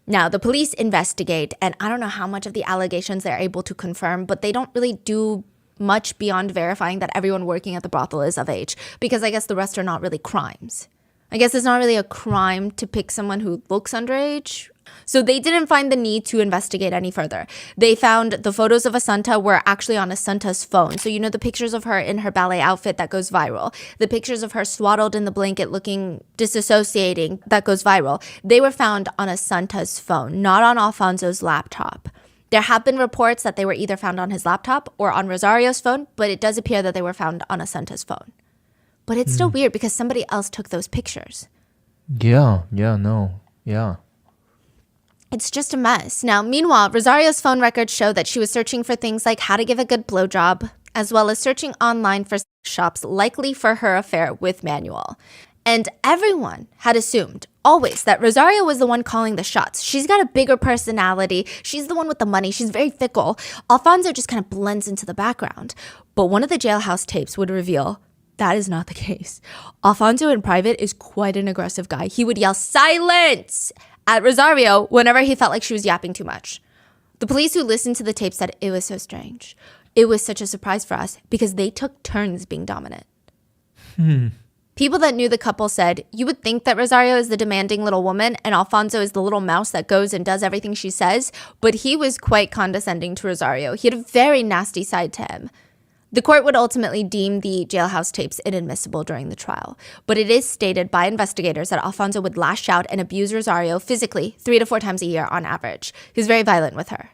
Now, the police investigate, and I don't know how much of the allegations they're able to confirm, but they don't really do much beyond verifying that everyone working at the brothel is of age, because I guess the rest are not really crimes. I guess it's not really a crime to pick someone who looks underage. So they didn't find the need to investigate any further. They found the photos of Assunta were actually on Assunta's phone. So the pictures of her in her ballet outfit that goes viral, the pictures of her swaddled in the blanket looking disassociating that goes viral, they were found on Assunta's phone, not on Alfonso's laptop. There have been reports that they were either found on his laptop or on Rosario's phone, but it does appear that they were found on Assunta's phone. But it's still weird because somebody else took those pictures. Yeah. It's just a mess. Now, meanwhile, Rosario's phone records show that she was searching for things like how to give a good blowjob, as well as searching online for shops likely for her affair with Manuel. And everyone had assumed, always, that Rosario was the one calling the shots. She's got a bigger personality. She's the one with the money. She's very fickle. Alfonso just kind of blends into the background. But one of the jailhouse tapes would reveal that is not the case. Alfonso in private is quite an aggressive guy. He would yell, "Silence!" at Rosario whenever he felt like she was yapping too much. The police who listened to the tape said it was so strange. It was such a surprise for us because they took turns being dominant. People that knew the couple said, you would think that Rosario is the demanding little woman and Alfonso is the little mouse that goes and does everything she says, but he was quite condescending to Rosario. He had a very nasty side to him. The court would ultimately deem the jailhouse tapes inadmissible during the trial, but it is stated by investigators that Alfonso would lash out and abuse Rosario physically 3 to 4 times a year on average. He was very violent with her.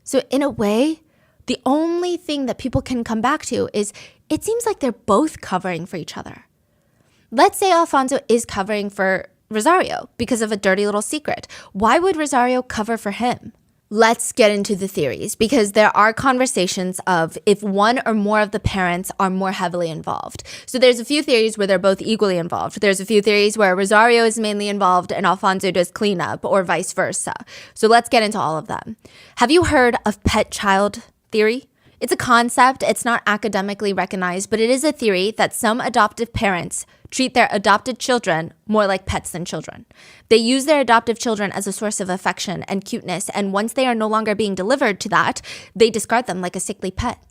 So in a way, the only thing that people can come back to is it seems like they're both covering for each other. Let's say Alfonso is covering for Rosario because of a dirty little secret. Why would Rosario cover for him? Let's get into the theories because there are conversations of if one or more of the parents are more heavily involved. So there's a few theories where they're both equally involved. There's a few theories where Rosario is mainly involved and Alfonso does cleanup or vice versa. So let's get into all of them. Have you heard of pet child theory? It's a concept. It's not academically recognized, but it is a theory that some adoptive parents treat their adopted children more like pets than children. They use their adoptive children as a source of affection and cuteness, and once they are no longer being delivered to that, they discard them like a sickly pet.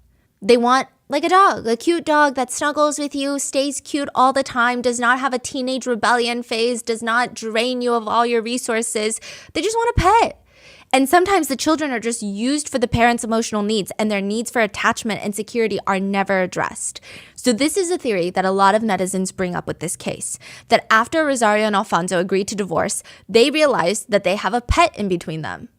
They want like a dog, a cute dog that snuggles with you, stays cute all the time, does not have a teenage rebellion phase, does not drain you of all your resources. They just want a pet. And sometimes the children are just used for the parents' emotional needs and their needs for attachment and security are never addressed. So this is a theory that a lot of netizens bring up with this case, that after Rosario and Alfonso agreed to divorce, they realized that they have a pet in between them,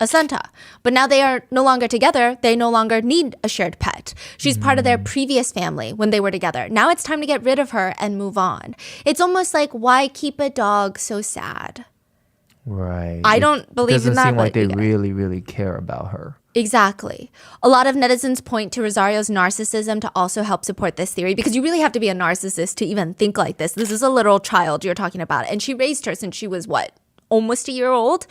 Assunta. But now they are no longer together. They no longer need a shared pet. She's part of their previous family when they were together. Now it's time to get rid of her and move on. It's almost like, why keep a dog so sad? Right. I don't believe in that. Doesn't seem like they really, really care about her. Exactly. A lot of netizens point to Rosario's narcissism to also help support this theory because you really have to be a narcissist to even think like this. This is a literal child you're talking about. And she raised her since she was, almost a year old?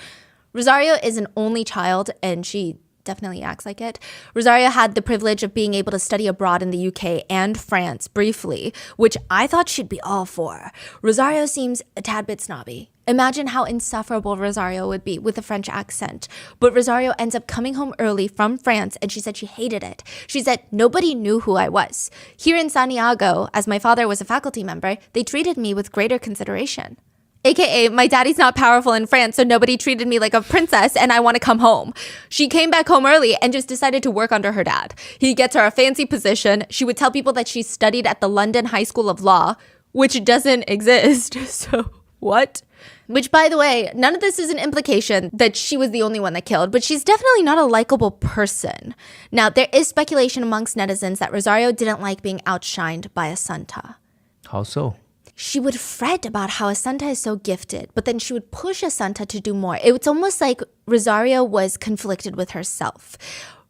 Rosario is an only child and she definitely acts like it. Rosario had the privilege of being able to study abroad in the UK and France briefly, which I thought she'd be all for. Rosario seems a tad bit snobby. Imagine how insufferable Rosario would be with a French accent. But Rosario ends up coming home early from France and she said she hated it. She said, nobody knew who I was. Here in Santiago, as my father was a faculty member, they treated me with greater consideration. AKA, my daddy's not powerful in France, so nobody treated me like a princess and I want to come home. She came back home early and just decided to work under her dad. He gets her a fancy position. She would tell people that she studied at the London High School of Law, which doesn't exist. So what? Which, by the way, none of this is an implication that she was the only one that killed, but she's definitely not a likable person. Now, there is speculation amongst netizens that Rosario didn't like being outshined by Assunta. How so? She would fret about how Assunta is so gifted, but then she would push Assunta to do more. It's almost like Rosario was conflicted with herself.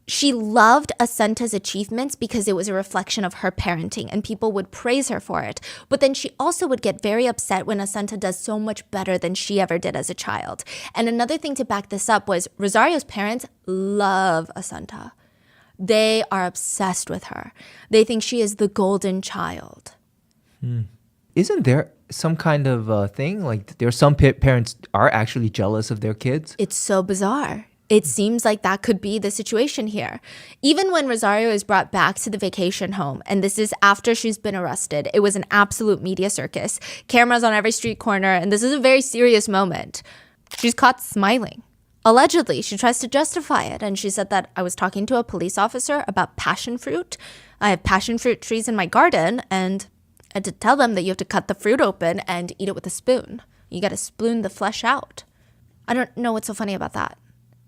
She loved Assunta's achievements because it was a reflection of her parenting and people would praise her for it. But then she also would get very upset when Assunta does so much better than she ever did as a child. And another thing to back this up was Rosario's parents love Assunta. They are obsessed with her. They think she is the golden child. isn't there some kind of thing like there's some parents are actually jealous of their kids? It's so bizarre. It seems like that could be the situation here. Even when Rosario is brought back to the vacation home, and this is after she's been arrested, it was an absolute media circus. Cameras on every street corner, and this is a very serious moment. She's caught smiling. Allegedly, she tries to justify it, and she said that I was talking to a police officer about passion fruit. I have passion fruit trees in my garden, and I had to tell them that you have to cut the fruit open and eat it with a spoon. You got to spoon the flesh out. I don't know what's so funny about that.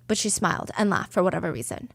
But she smiled and laughed for whatever reason.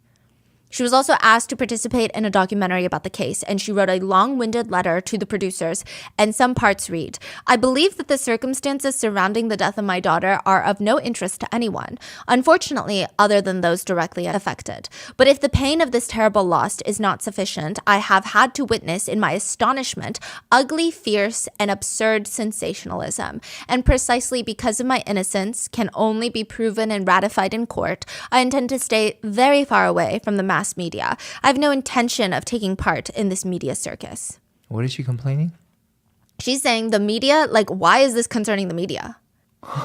She was also asked to participate in a documentary about the case, and she wrote a long-winded letter to the producers, and some parts read, I believe that the circumstances surrounding the death of my daughter are of no interest to anyone, unfortunately, other than those directly affected. But if the pain of this terrible loss is not sufficient, I have had to witness, in my astonishment, ugly, fierce, and absurd sensationalism. And precisely because of my innocence can only be proven and ratified in court, I intend to stay very far away from the mass media. I have no intention of taking part in this media circus. What is she complaining? She's saying the media, like, why is this concerning the media?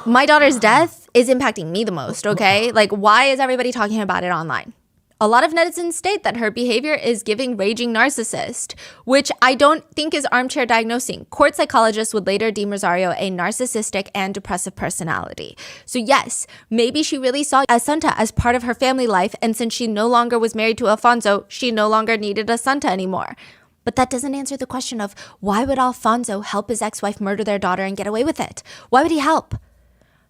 My daughter's death is impacting me the most, okay? Like, why is everybody talking about it online? A lot of netizens state that her behavior is giving raging narcissist, which I don't think is armchair diagnosing. Court psychologists would later deem Rosario a narcissistic and depressive personality. So yes, maybe she really saw Assunta as part of her family life, and since she no longer was married to Alfonso, she no longer needed Assunta anymore. But that doesn't answer the question of why would Alfonso help his ex-wife murder their daughter and get away with it? Why would he help?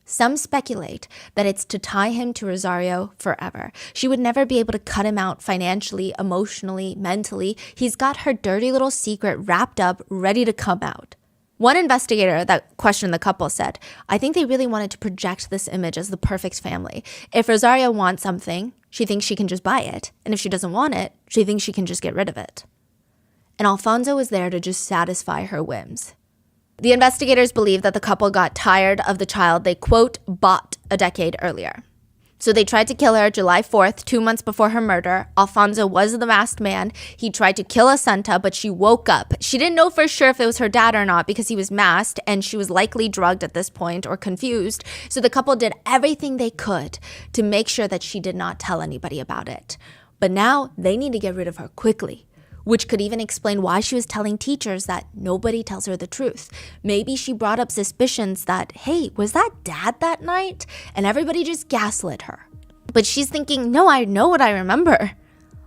Some speculate that it's to tie him to Rosario forever. She would never be able to cut him out financially, emotionally, mentally. He's got her dirty little secret wrapped up, ready to come out. One investigator that questioned the couple said, I think they really wanted to project this image as the perfect family. If Rosario wants something, she thinks she can just buy it. And if she doesn't want it, she thinks she can just get rid of it. And Alfonso was there to just satisfy her whims. The investigators believe that the couple got tired of the child they, quote, bought a decade earlier. So they tried to kill her July 4th, 2 months before her murder. Alfonso was the masked man. He tried to kill Assunta, but she woke up. She didn't know for sure if it was her dad or not because he was masked, and she was likely drugged at this point or confused. So the couple did everything they could to make sure that she did not tell anybody about it. But now they need to get rid of her quickly, which could even explain why she was telling teachers that nobody tells her the truth. Maybe she brought up suspicions that, hey, was that dad that night? And everybody just gaslit her. But she's thinking, no, I know what I remember.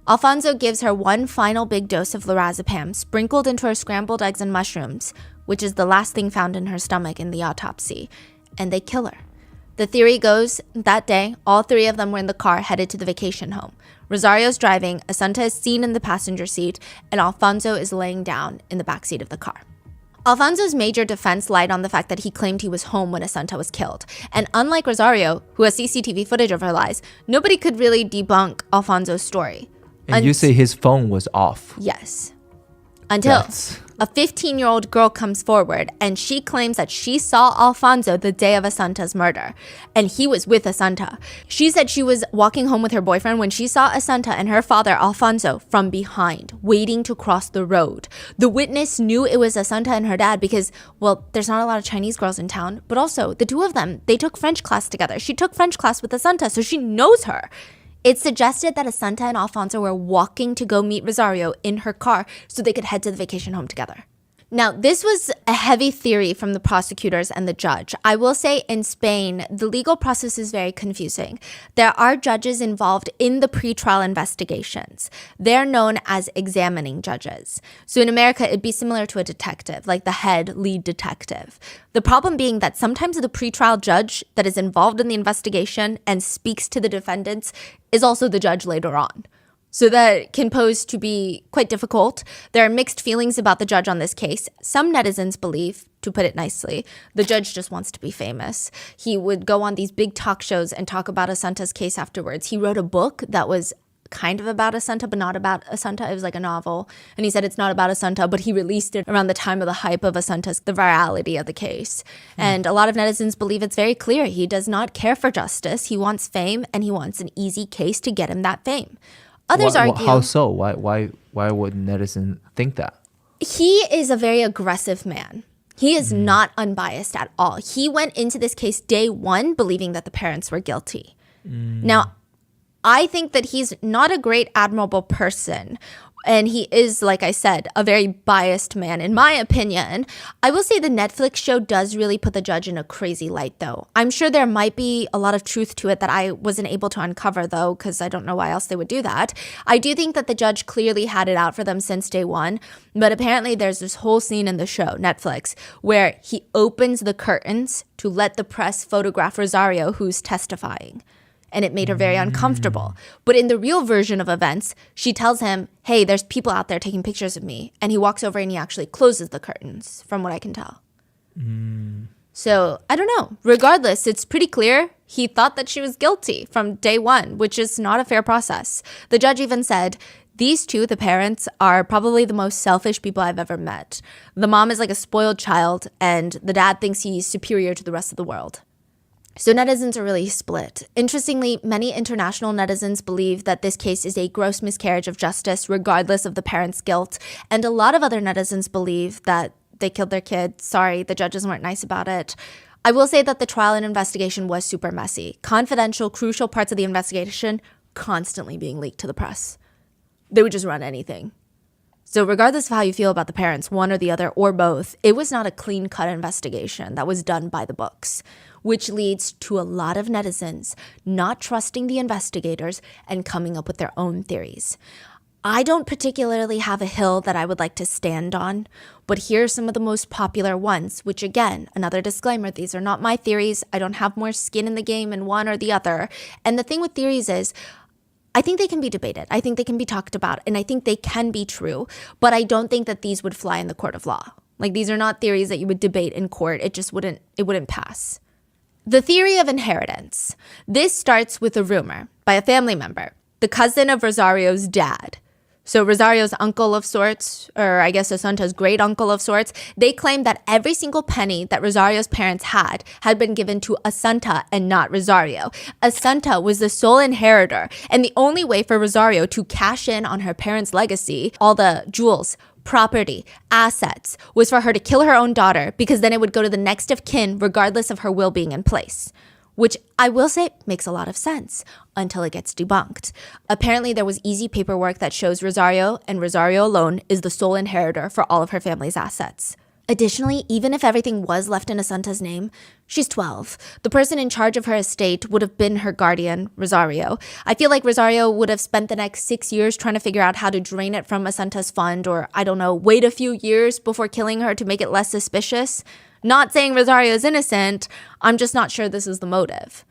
Alfonso gives her one final big dose of lorazepam sprinkled into her scrambled eggs and mushrooms, which is the last thing found in her stomach in the autopsy, and they kill her. The theory goes that day, all three of them were in the car headed to the vacation home. Rosario's driving, Assunta is seen in the passenger seat, and Alfonso is laying down in the backseat of the car. Alfonso's major defense lied on the fact that he claimed he was home when Assunta was killed. And unlike Rosario, who has CCTV footage of her lies, nobody could really debunk Alfonso's story. And you say his phone was off. Yes. Until a 15-year-old girl comes forward and she claims that she saw Alfonso the day of Assunta's murder, and he was with Assunta. She said she was walking home with her boyfriend when she saw Assunta and her father, Alfonso, from behind, waiting to cross the road. The witness knew it was Assunta and her dad because, well, there's not a lot of Chinese girls in town, but also the two of them, they took French class together. She took French class with Assunta, so she knows her. It suggested that Assunta and Alfonso were walking to go meet Rosario in her car so they could head to the vacation home together. Now, this was a heavy theory from the prosecutors and the judge. I will say in Spain, the legal process is very confusing. There are judges involved in the pretrial investigations. They're known as examining judges. So in America, it'd be similar to a detective, like the head lead detective. The problem being that sometimes the pretrial judge that is involved in the investigation and speaks to the defendants is also the judge later on. So that can pose to be quite difficult. There are mixed feelings about the judge on this case. Some netizens believe, to put it nicely, the judge just wants to be famous. He would go on these big talk shows and talk about Assunta's case afterwards. He wrote a book that was kind of about Assunta, but not about Assunta. It was like a novel. And he said it's not about Assunta, but he released it around the time of the hype of Assunta's, the virality of the case. And a lot of netizens believe it's very clear. He does not care for justice. He wants fame, and he wants an easy case to get him that fame. Others argue... How so? Why would netizen think that? He is a very aggressive man. He is not unbiased at all. He went into this case day one believing that the parents were guilty. Now, I think that he's not a great, admirable person. And he is, like I said, a very biased man, in my opinion. I will say the Netflix show does really put the judge in a crazy light, though. I'm sure there might be a lot of truth to it that I wasn't able to uncover, though, because I don't know why else they would do that. I do think that the judge clearly had it out for them since day one. But apparently there's this whole scene in the show, Netflix, where he opens the curtains to let the press photograph Rosario, who's testifying. And it made her very uncomfortable. But in the real version of events, she tells him, hey, there's people out there taking pictures of me. And he walks over and he actually closes the curtains, from what I can tell. So, I don't know. Regardless, it's pretty clear he thought that she was guilty from day one, which is not a fair process. The judge even said, these two, the parents, are probably the most selfish people I've ever met. The mom is like a spoiled child, and the dad thinks he's superior to the rest of the world. So netizens are really split. Interestingly, many international netizens believe that this case is a gross miscarriage of justice, regardless of the parents' guilt. And a lot of other netizens believe that they killed their kid. Sorry, the judges weren't nice about it. I will say that the trial and investigation was super messy. Confidential, crucial parts of the investigation constantly being leaked to the press. They would just run anything. So regardless of how you feel about the parents, one or the other or both, it was not a clean-cut investigation that was done by the books, which leads to a lot of netizens not trusting the investigators and coming up with their own theories. I don't particularly have a hill that I would like to stand on, but here are some of the most popular ones, which again, another disclaimer, these are not my theories. I don't have more skin in the game in one or the other. And the thing with theories is, I think they can be debated. I think they can be talked about, and I think they can be true, but I don't think that these would fly in the court of law. Like, these are not theories that you would debate in court. It wouldn't pass. The theory of inheritance. This starts with a rumor by a family member, the cousin of Rosario's dad. So Rosario's uncle of sorts, or I guess Asunta's great uncle of sorts, they claim that every single penny that Rosario's parents had been given to Asunta and not Rosario. Asunta was the sole inheritor, and the only way for Rosario to cash in on her parents' legacy, all the jewels, property, assets, was for her to kill her own daughter, because then it would go to the next of kin regardless of her will being in place. Which I will say makes a lot of sense until it gets debunked. Apparently there was easy paperwork that shows Rosario, and Rosario alone, is the sole inheritor for all of her family's assets. Additionally, even if everything was left in Asunta's name, she's 12. The person in charge of her estate would have been her guardian, Rosario. I feel like Rosario would have spent the next 6 years trying to figure out how to drain it from Asunta's fund, or I don't know, wait a few years before killing her to make it less suspicious. Not saying Rosario is innocent, I'm just not sure this is the motive.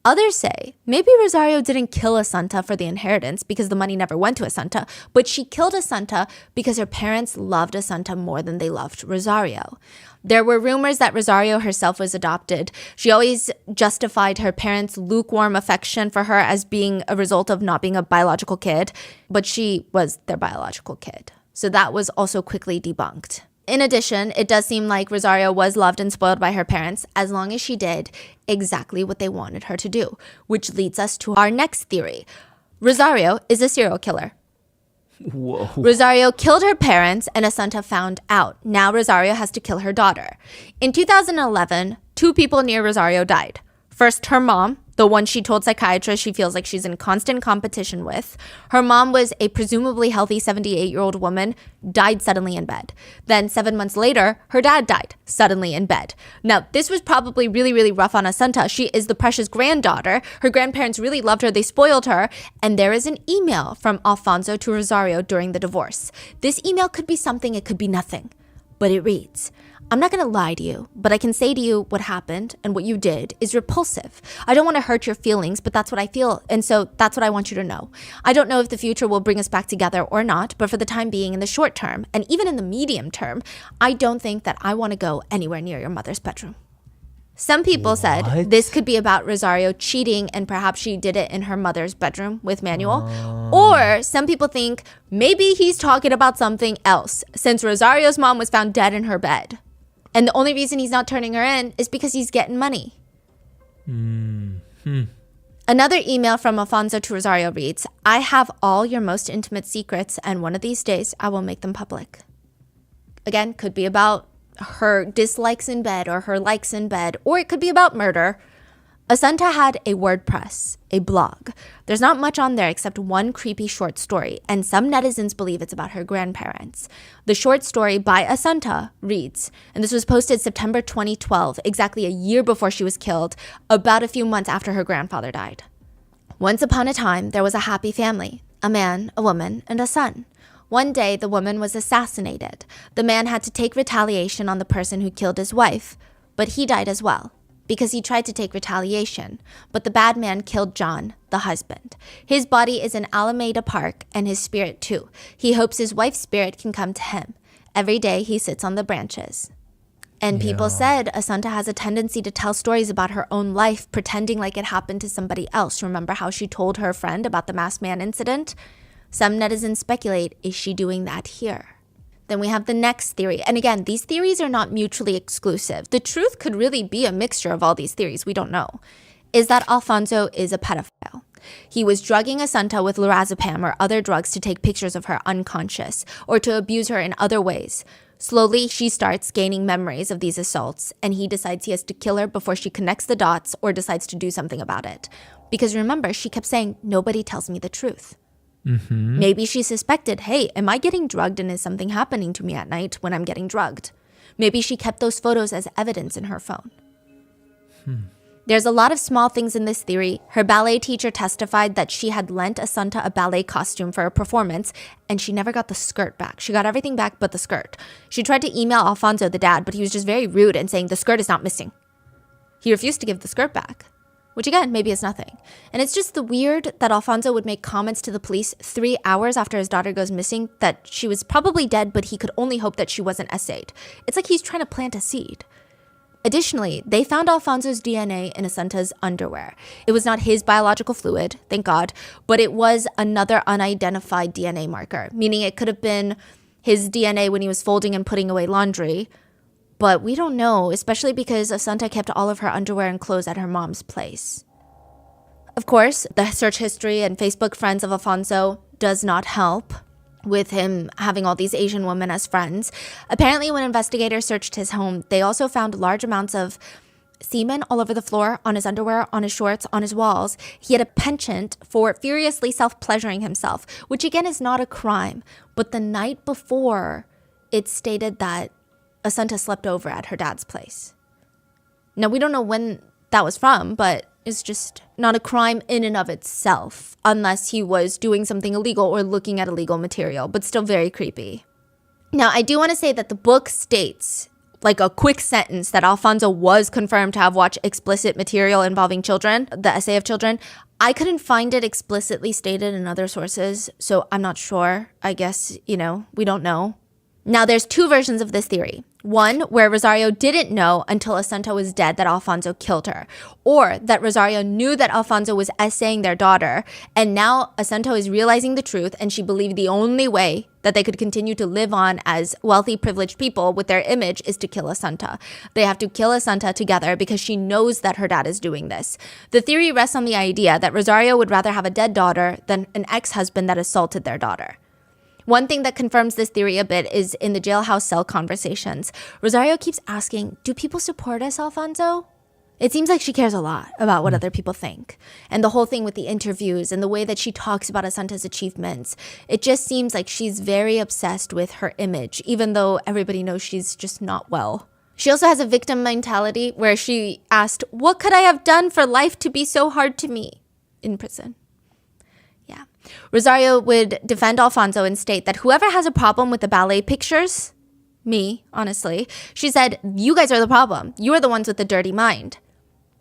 Others say maybe Rosario didn't kill Asunta for the inheritance because the money never went to Asunta, but she killed Asunta because her parents loved Asunta more than they loved Rosario. There were rumors that Rosario herself was adopted. She always justified her parents' lukewarm affection for her as being a result of not being a biological kid, but she was their biological kid. So that was also quickly debunked. In addition, it does seem like Rosario was loved and spoiled by her parents as long as she did exactly what they wanted her to do, which leads us to our next theory. Rosario is a serial killer. Whoa. Rosario killed her parents and Asunta found out. Now Rosario has to kill her daughter. In 2011, 2 people near Rosario died. First, her mom, the one she told psychiatrists she feels like she's in constant competition with. Her mom was a presumably healthy 78-year-old woman, died suddenly in bed. Then 7 months later, her dad died suddenly in bed. Now, this was probably really, really rough on Asunta. She is the precious granddaughter. Her grandparents really loved her. They spoiled her. And there is an email from Alfonso to Rosario during the divorce. This email could be something, it could be nothing. But it reads, I'm not going to lie to you, but I can say to you what happened and what you did is repulsive. I don't want to hurt your feelings, but that's what I feel. And so that's what I want you to know. I don't know if the future will bring us back together or not, but for the time being, in the short term, and even in the medium term, I don't think that I want to go anywhere near your mother's bedroom. Some people said this could be about Rosario cheating and perhaps she did it in her mother's bedroom with Manuel. Or some people think maybe he's talking about something else since Rosario's mom was found dead in her bed. And the only reason he's not turning her in is because he's getting money. Another email from Alfonso to Rosario reads, I have all your most intimate secrets and one of these days I will make them public. Again, could be about her dislikes in bed or her likes in bed, or it could be about murder. Assunta had a WordPress, a blog. There's not much on there except one creepy short story, and some netizens believe it's about her grandparents. The short story by Assunta reads, and this was posted September 2012, exactly a year before she was killed, about a few months after her grandfather died. Once upon a time, there was a happy family, a man, a woman, and a son. One day, the woman was assassinated. The man had to take retaliation on the person who killed his wife, but he died as well, because he tried to take retaliation, but the bad man killed John, the husband. His body is in Alameda Park, and his spirit too. He hopes his wife's spirit can come to him. Every day he sits on the branches. And people said Assunta has a tendency to tell stories about her own life, pretending like it happened to somebody else. Remember how she told her friend about the masked man incident? Some netizens speculate, is she doing that here? Then we have the next theory. And again, these theories are not mutually exclusive. The truth could really be a mixture of all these theories. We don't know. Is that Alfonso is a pedophile. He was drugging Assunta with lorazepam or other drugs to take pictures of her unconscious or to abuse her in other ways. Slowly, she starts gaining memories of these assaults, and he decides he has to kill her before she connects the dots or decides to do something about it. Because remember, she kept saying, nobody tells me the truth. Mm-hmm. Maybe she suspected, hey, am I getting drugged and is something happening to me at night when I'm getting drugged? Maybe she kept those photos as evidence in her phone. There's a lot of small things in this theory. Her ballet teacher testified that she had lent Assunta a ballet costume for a performance, and she never got the skirt back. She got everything back but the skirt. She tried to email Alfonso, the dad, but he was just very rude and saying the skirt is not missing. He refused to give the skirt back, which again, maybe is nothing. And it's just the weird that Alfonso would make comments to the police 3 hours after his daughter goes missing that she was probably dead, but he could only hope that she wasn't essayed. It's like he's trying to plant a seed. Additionally, they found Alfonso's DNA in Assunta's underwear. It was not his biological fluid, thank God, but it was another unidentified DNA marker, meaning it could have been his DNA when he was folding and putting away laundry. But we don't know, especially because Assunta kept all of her underwear and clothes at her mom's place. Of course, the search history and Facebook friends of Alfonso does not help with him having all these Asian women as friends. Apparently, when investigators searched his home, they also found large amounts of semen all over the floor, on his underwear, on his shorts, on his walls. He had a penchant for furiously self-pleasuring himself, which again is not a crime. But the night before, it stated that Assunta slept over at her dad's place. Now, we don't know when that was from, but it's just not a crime in and of itself, unless he was doing something illegal or looking at illegal material, but still very creepy. Now, I do want to say that the book states, like a quick sentence, that Alfonso was confirmed to have watched explicit material involving children, the essay of children. I couldn't find it explicitly stated in other sources, so I'm not sure. I guess, we don't know. Now, there's two versions of this theory. One, where Rosario didn't know until Assunta was dead that Alfonso killed her. Or that Rosario knew that Alfonso was essaying their daughter, and now Assunta is realizing the truth, and she believed the only way that they could continue to live on as wealthy, privileged people with their image is to kill Assunta. They have to kill Assunta together because she knows that her dad is doing this. The theory rests on the idea that Rosario would rather have a dead daughter than an ex-husband that assaulted their daughter. One thing that confirms this theory a bit is in the jailhouse cell conversations. Rosario keeps asking, do people support us, Alfonso? It seems like she cares a lot about what other people think. And the whole thing with the interviews and the way that she talks about Assunta's achievements, it just seems like she's very obsessed with her image, even though everybody knows she's just not well. She also has a victim mentality where she asked, what could I have done for life to be so hard to me in prison? Yeah. Rosario would defend Alfonso and state that whoever has a problem with the ballet pictures, me, honestly, she said, you guys are the problem. You are the ones with the dirty mind.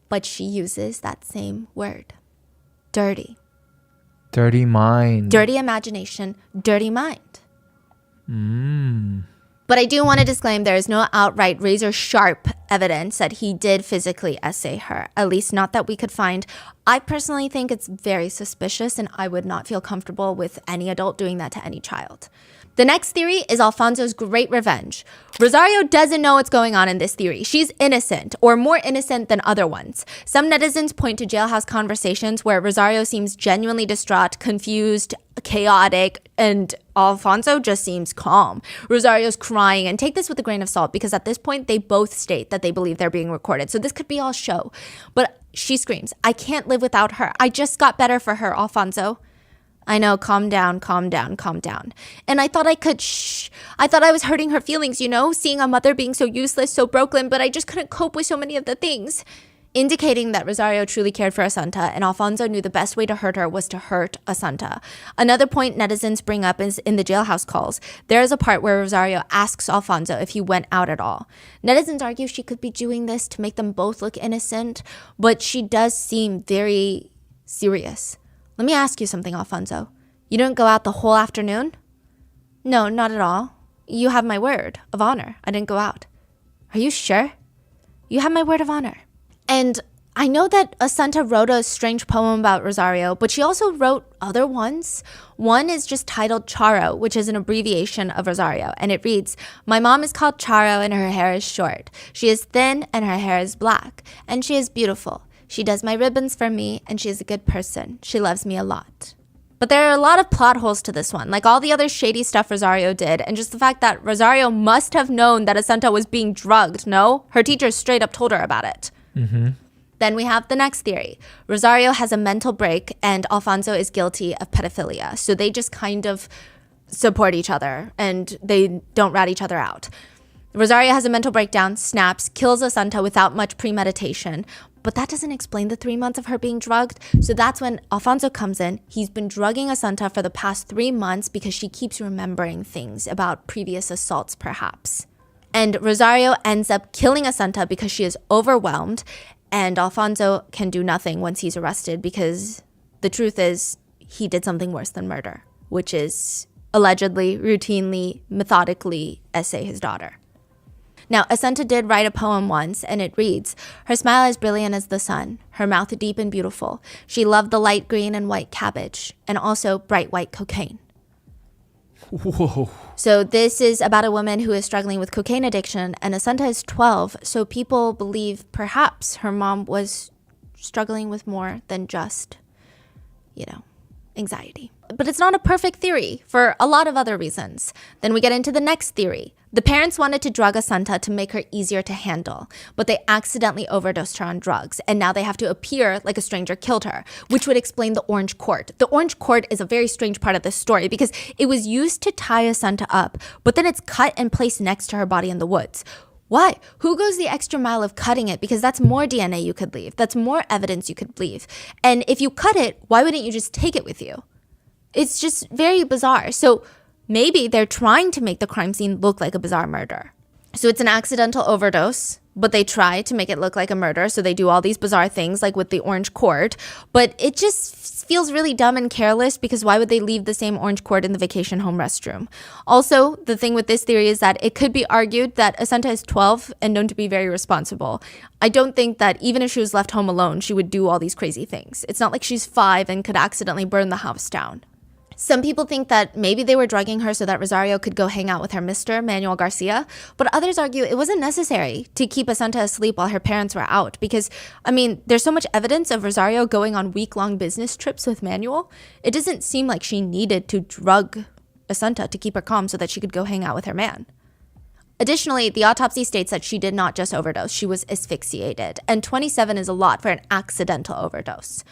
But she uses that same word. Dirty. Dirty mind. Dirty imagination, dirty mind. But I do want to disclaim there is no outright razor sharp evidence that he did physically essay her, at least not that we could find. I personally think it's very suspicious, and I would not feel comfortable with any adult doing that to any child. The next theory is Alfonso's great revenge. Rosario doesn't know what's going on in this theory. She's innocent, or more innocent than other ones. Some netizens point to jailhouse conversations where Rosario seems genuinely distraught, confused, chaotic, and Alfonso just seems calm. Rosario's crying, and take this with a grain of salt because at this point they both state that they believe they're being recorded. So this could be all show. But she screams, "I can't live without her. I just got better for her, Alfonso." I know, calm down, calm down, calm down. And I thought I could I thought I was hurting her feelings, seeing a mother being so useless, so broken, but I just couldn't cope with so many of the things. Indicating that Rosario truly cared for Assunta, and Alfonso knew the best way to hurt her was to hurt Assunta. Another point netizens bring up is in the jailhouse calls. There is a part where Rosario asks Alfonso if he went out at all. Netizens argue she could be doing this to make them both look innocent, but she does seem very serious. Let me ask you something, Alfonso. You didn't go out the whole afternoon? No, not at all. You have my word of honor. I didn't go out. Are you sure? You have my word of honor. And I know that Assunta wrote a strange poem about Rosario, but she also wrote other ones. One is just titled Charo, which is an abbreviation of Rosario, and it reads, "My mom is called Charo and her hair is short. She is thin and her hair is black, and she is beautiful. She does my ribbons for me, and she is a good person. She loves me a lot." But there are a lot of plot holes to this one, like all the other shady stuff Rosario did, and just the fact that Rosario must have known that Assunta was being drugged, no? Her teacher straight up told her about it. Then we have the next theory. Rosario has a mental break, and Alfonso is guilty of pedophilia. So they just kind of support each other, and they don't rat each other out. Rosario has a mental breakdown, snaps, kills Assunta without much premeditation. But that doesn't explain the 3 months of her being drugged. So that's when Alfonso comes in. He's been drugging Assunta for the past 3 months because she keeps remembering things about previous assaults, perhaps. And Rosario ends up killing Assunta because she is overwhelmed. And Alfonso can do nothing once he's arrested because the truth is he did something worse than murder, which is allegedly, routinely, methodically essay his daughter. Now, Assunta did write a poem once, and it reads, "Her smile is brilliant as the sun, her mouth deep and beautiful. She loved the light green and white cabbage, and also bright white cocaine." Whoa. So this is about a woman who is struggling with cocaine addiction, and Assunta is 12, so people believe perhaps her mom was struggling with more than just, anxiety. But it's not a perfect theory for a lot of other reasons. Then we get into the next theory. The parents wanted to drug Assunta to make her easier to handle, but they accidentally overdosed her on drugs, and now they have to appear like a stranger killed her, which would explain the orange cord. The orange cord is a very strange part of this story because it was used to tie Assunta up, but then it's cut and placed next to her body in the woods. Why? Who goes the extra mile of cutting it? Because that's more DNA you could leave. That's more evidence you could leave. And if you cut it, why wouldn't you just take it with you? It's just very bizarre. So maybe they're trying to make the crime scene look like a bizarre murder. So it's an accidental overdose, but they try to make it look like a murder. So they do all these bizarre things like with the orange cord, but it just feels really dumb and careless because why would they leave the same orange cord in the vacation home restroom? Also, the thing with this theory is that it could be argued that Assunta is 12 and known to be very responsible. I don't think that even if she was left home alone, she would do all these crazy things. It's not like she's 5 and could accidentally burn the house down. Some people think that maybe they were drugging her so that Rosario could go hang out with her Mr. Manuel Garcia, but others argue it wasn't necessary to keep Assunta asleep while her parents were out because, there's so much evidence of Rosario going on week-long business trips with Manuel. It doesn't seem like she needed to drug Assunta to keep her calm so that she could go hang out with her man. Additionally, the autopsy states that she did not just overdose, she was asphyxiated, and 27 is a lot for an accidental overdose.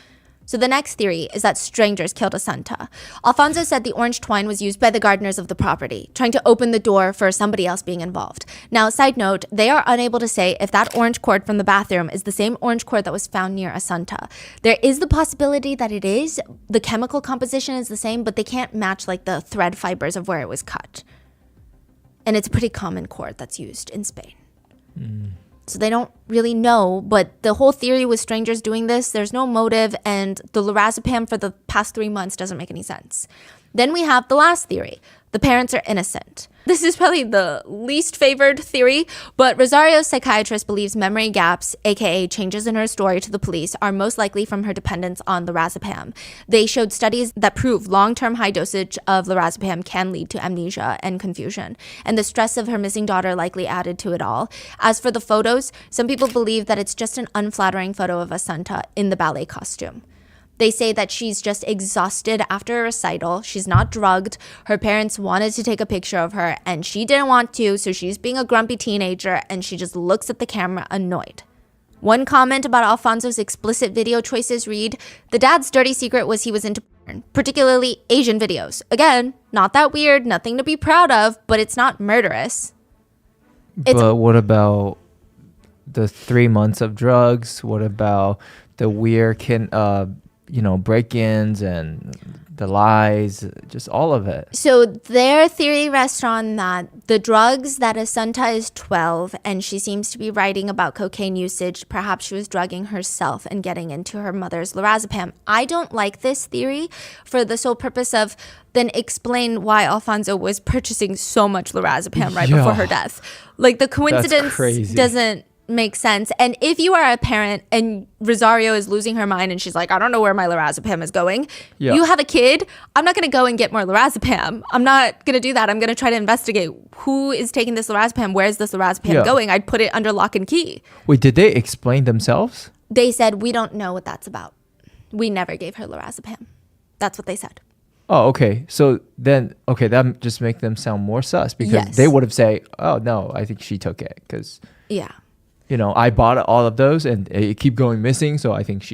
So the next theory is that strangers killed Assunta. Alfonso said the orange twine was used by the gardeners of the property, trying to open the door for somebody else being involved. Now, side note, they are unable to say if that orange cord from the bathroom is the same orange cord that was found near Assunta. There is the possibility that it is. The chemical composition is the same, but they can't match like the thread fibers of where it was cut. And it's a pretty common cord that's used in Spain. So they don't really know, but the whole theory with strangers doing this, there's no motive, and the lorazepam for the past 3 months doesn't make any sense. Then we have the last theory. The parents are innocent. This is probably the least favored theory, but Rosario's psychiatrist believes memory gaps, aka changes in her story to the police, are most likely from her dependence on lorazepam. They showed studies that prove long-term high dosage of lorazepam can lead to amnesia and confusion, and the stress of her missing daughter likely added to it all. As for the photos, some people believe that it's just an unflattering photo of Assunta in the ballet costume. They say that she's just exhausted after a recital. She's not drugged. Her parents wanted to take a picture of her and she didn't want to, so she's being a grumpy teenager and she just looks at the camera annoyed. One comment about Alfonso's explicit video choices read, the dad's dirty secret was he was into porn, particularly Asian videos. Again, not that weird, nothing to be proud of, but it's not murderous. But what about the 3 months of drugs? What about the weird break-ins and the lies, just all of it? So their theory rests on that the drugs, that Assunta is 12 and she seems to be writing about cocaine usage. Perhaps she was drugging herself and getting into her mother's lorazepam. I don't like this theory for the sole purpose of then explain why Alfonso was purchasing so much lorazepam right before her death. Like the coincidence doesn't make sense. And if you are a parent and Rosario is losing her mind and she's like, I don't know where my lorazepam is going. Yeah. You have a kid. I'm not going to go and get more lorazepam. I'm not going to do that. I'm going to try to investigate who is taking this lorazepam. Where is this lorazepam going? I'd put it under lock and key. Wait, did they explain themselves? They said, we don't know what that's about. We never gave her lorazepam. That's what they said. Oh, okay. So then, that just make them sound more sus because they would have said, oh, no, I think she took it because... Yeah. I bought all of those and it keep going missing. So I think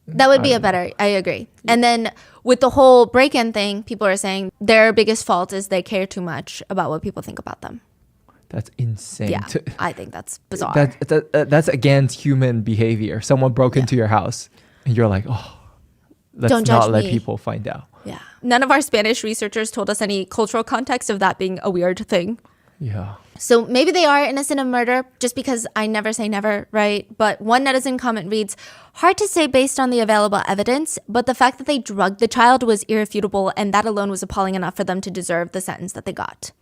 that would be I agree. And then with the whole break-in thing, people are saying their biggest fault is they care too much about what people think about them. That's insane. Yeah, I think that's bizarre. That's against human behavior. Someone broke into your house and you're like, oh, let's not let people find out. Yeah. None of our Spanish researchers told us any cultural context of that being a weird thing. Yeah. So maybe they are innocent of murder, just because I never say never, right? But one netizen comment reads, hard to say based on the available evidence, but the fact that they drugged the child was irrefutable, and that alone was appalling enough for them to deserve the sentence that they got.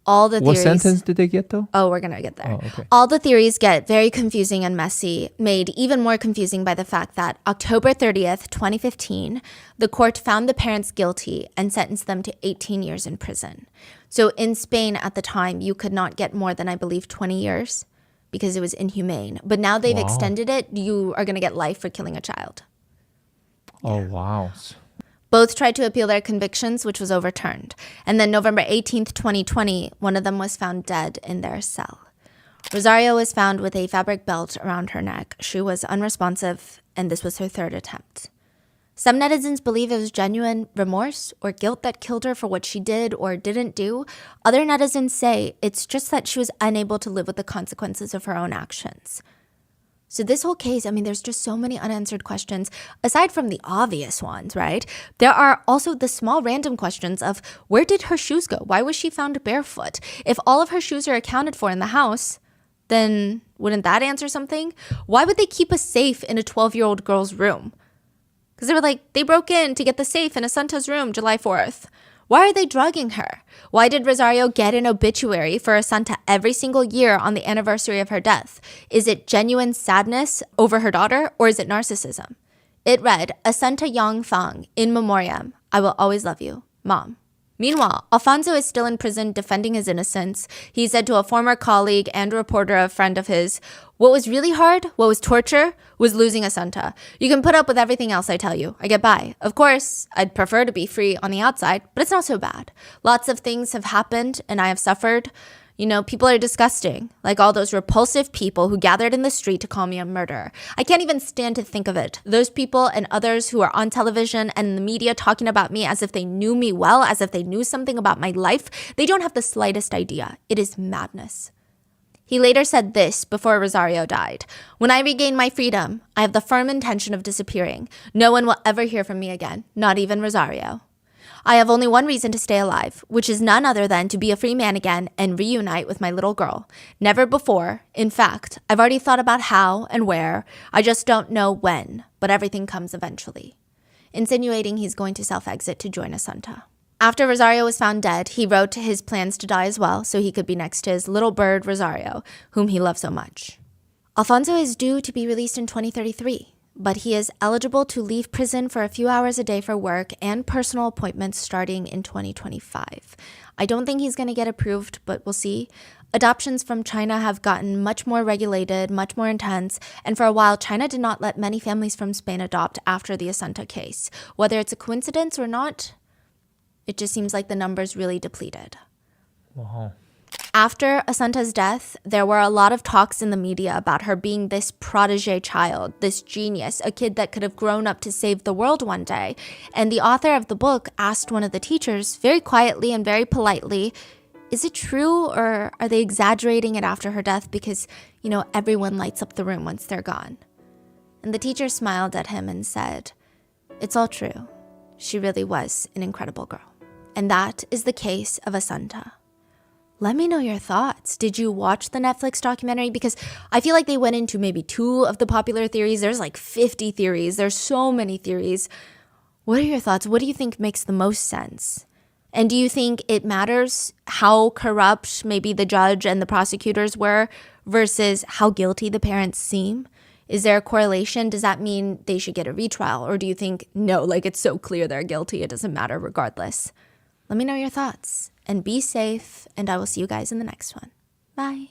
All the theories... What sentence did they get, though? Oh, we're going to get there. Oh, okay. All the theories get very confusing and messy, made even more confusing by the fact that October 30th, 2015, the court found the parents guilty and sentenced them to 18 years in prison. So in Spain at the time, you could not get more than, I believe, 20 years because it was inhumane. But now they've extended it. You are going to get life for killing a child. Oh, wow. Both tried to appeal their convictions, which was overturned. And then November 18th, 2020, one of them was found dead in their cell. Rosario was found with a fabric belt around her neck. She was unresponsive, and this was her third attempt. Some netizens believe it was genuine remorse or guilt that killed her for what she did or didn't do. Other netizens say it's just that she was unable to live with the consequences of her own actions. So this whole case, there's just so many unanswered questions, aside from the obvious ones, right? There are also the small random questions of where did her shoes go? Why was she found barefoot? If all of her shoes are accounted for in the house, then wouldn't that answer something? Why would they keep a safe in a 12-year-old girl's room? Because they were like, they broke in to get the safe in Assunta's room July 4th. Why are they drugging her? Why did Rosario get an obituary for Assunta every single year on the anniversary of her death? Is it genuine sadness over her daughter, or is it narcissism? It read, Assunta Yang Fang, in memoriam, I will always love you, Mom. Meanwhile, Alfonso is still in prison defending his innocence. He said to a former colleague and reporter, a friend of his, what was really hard, what was torture, was losing Assunta. You can put up with everything else I tell you. I get by. Of course, I'd prefer to be free on the outside, but it's not so bad. Lots of things have happened and I have suffered. People are disgusting, like all those repulsive people who gathered in the street to call me a murderer. I can't even stand to think of it. Those people and others who are on television and in the media talking about me as if they knew me well, as if they knew something about my life, they don't have the slightest idea. It is madness. He later said this before Rosario died. When I regain my freedom, I have the firm intention of disappearing. No one will ever hear from me again, not even Rosario. I have only one reason to stay alive, which is none other than to be a free man again and reunite with my little girl. Never before. In fact, I've already thought about how and where. I just don't know when, but everything comes eventually. Insinuating he's going to self-exit to join Assunta. After Rosario was found dead, he wrote his plans to die as well so he could be next to his little bird Rosario, whom he loved so much. Alfonso is due to be released in 2033, but he is eligible to leave prison for a few hours a day for work and personal appointments starting in 2025. I don't think he's going to get approved, but we'll see. Adoptions from China have gotten much more regulated, much more intense, and for a while, China did not let many families from Spain adopt after the Assunta case. Whether it's a coincidence or not, it just seems like the numbers really depleted. Wow. After Assunta's death, there were a lot of talks in the media about her being this protege child, this genius, a kid that could have grown up to save the world one day. And the author of the book asked one of the teachers very quietly and very politely, is it true or are they exaggerating it after her death because, everyone lights up the room once they're gone? And the teacher smiled at him and said, it's all true. She really was an incredible girl. And that is the case of Assunta. Let me know your thoughts. Did you watch the Netflix documentary? Because I feel like they went into maybe 2 of the popular theories. There's like 50 theories. There's so many theories. What are your thoughts? What do you think makes the most sense? And do you think it matters how corrupt maybe the judge and the prosecutors were versus how guilty the parents seem? Is there a correlation? Does that mean they should get a retrial? Or do you think, no, it's so clear they're guilty, it doesn't matter regardless? Let me know your thoughts and be safe, and I will see you guys in the next one. Bye.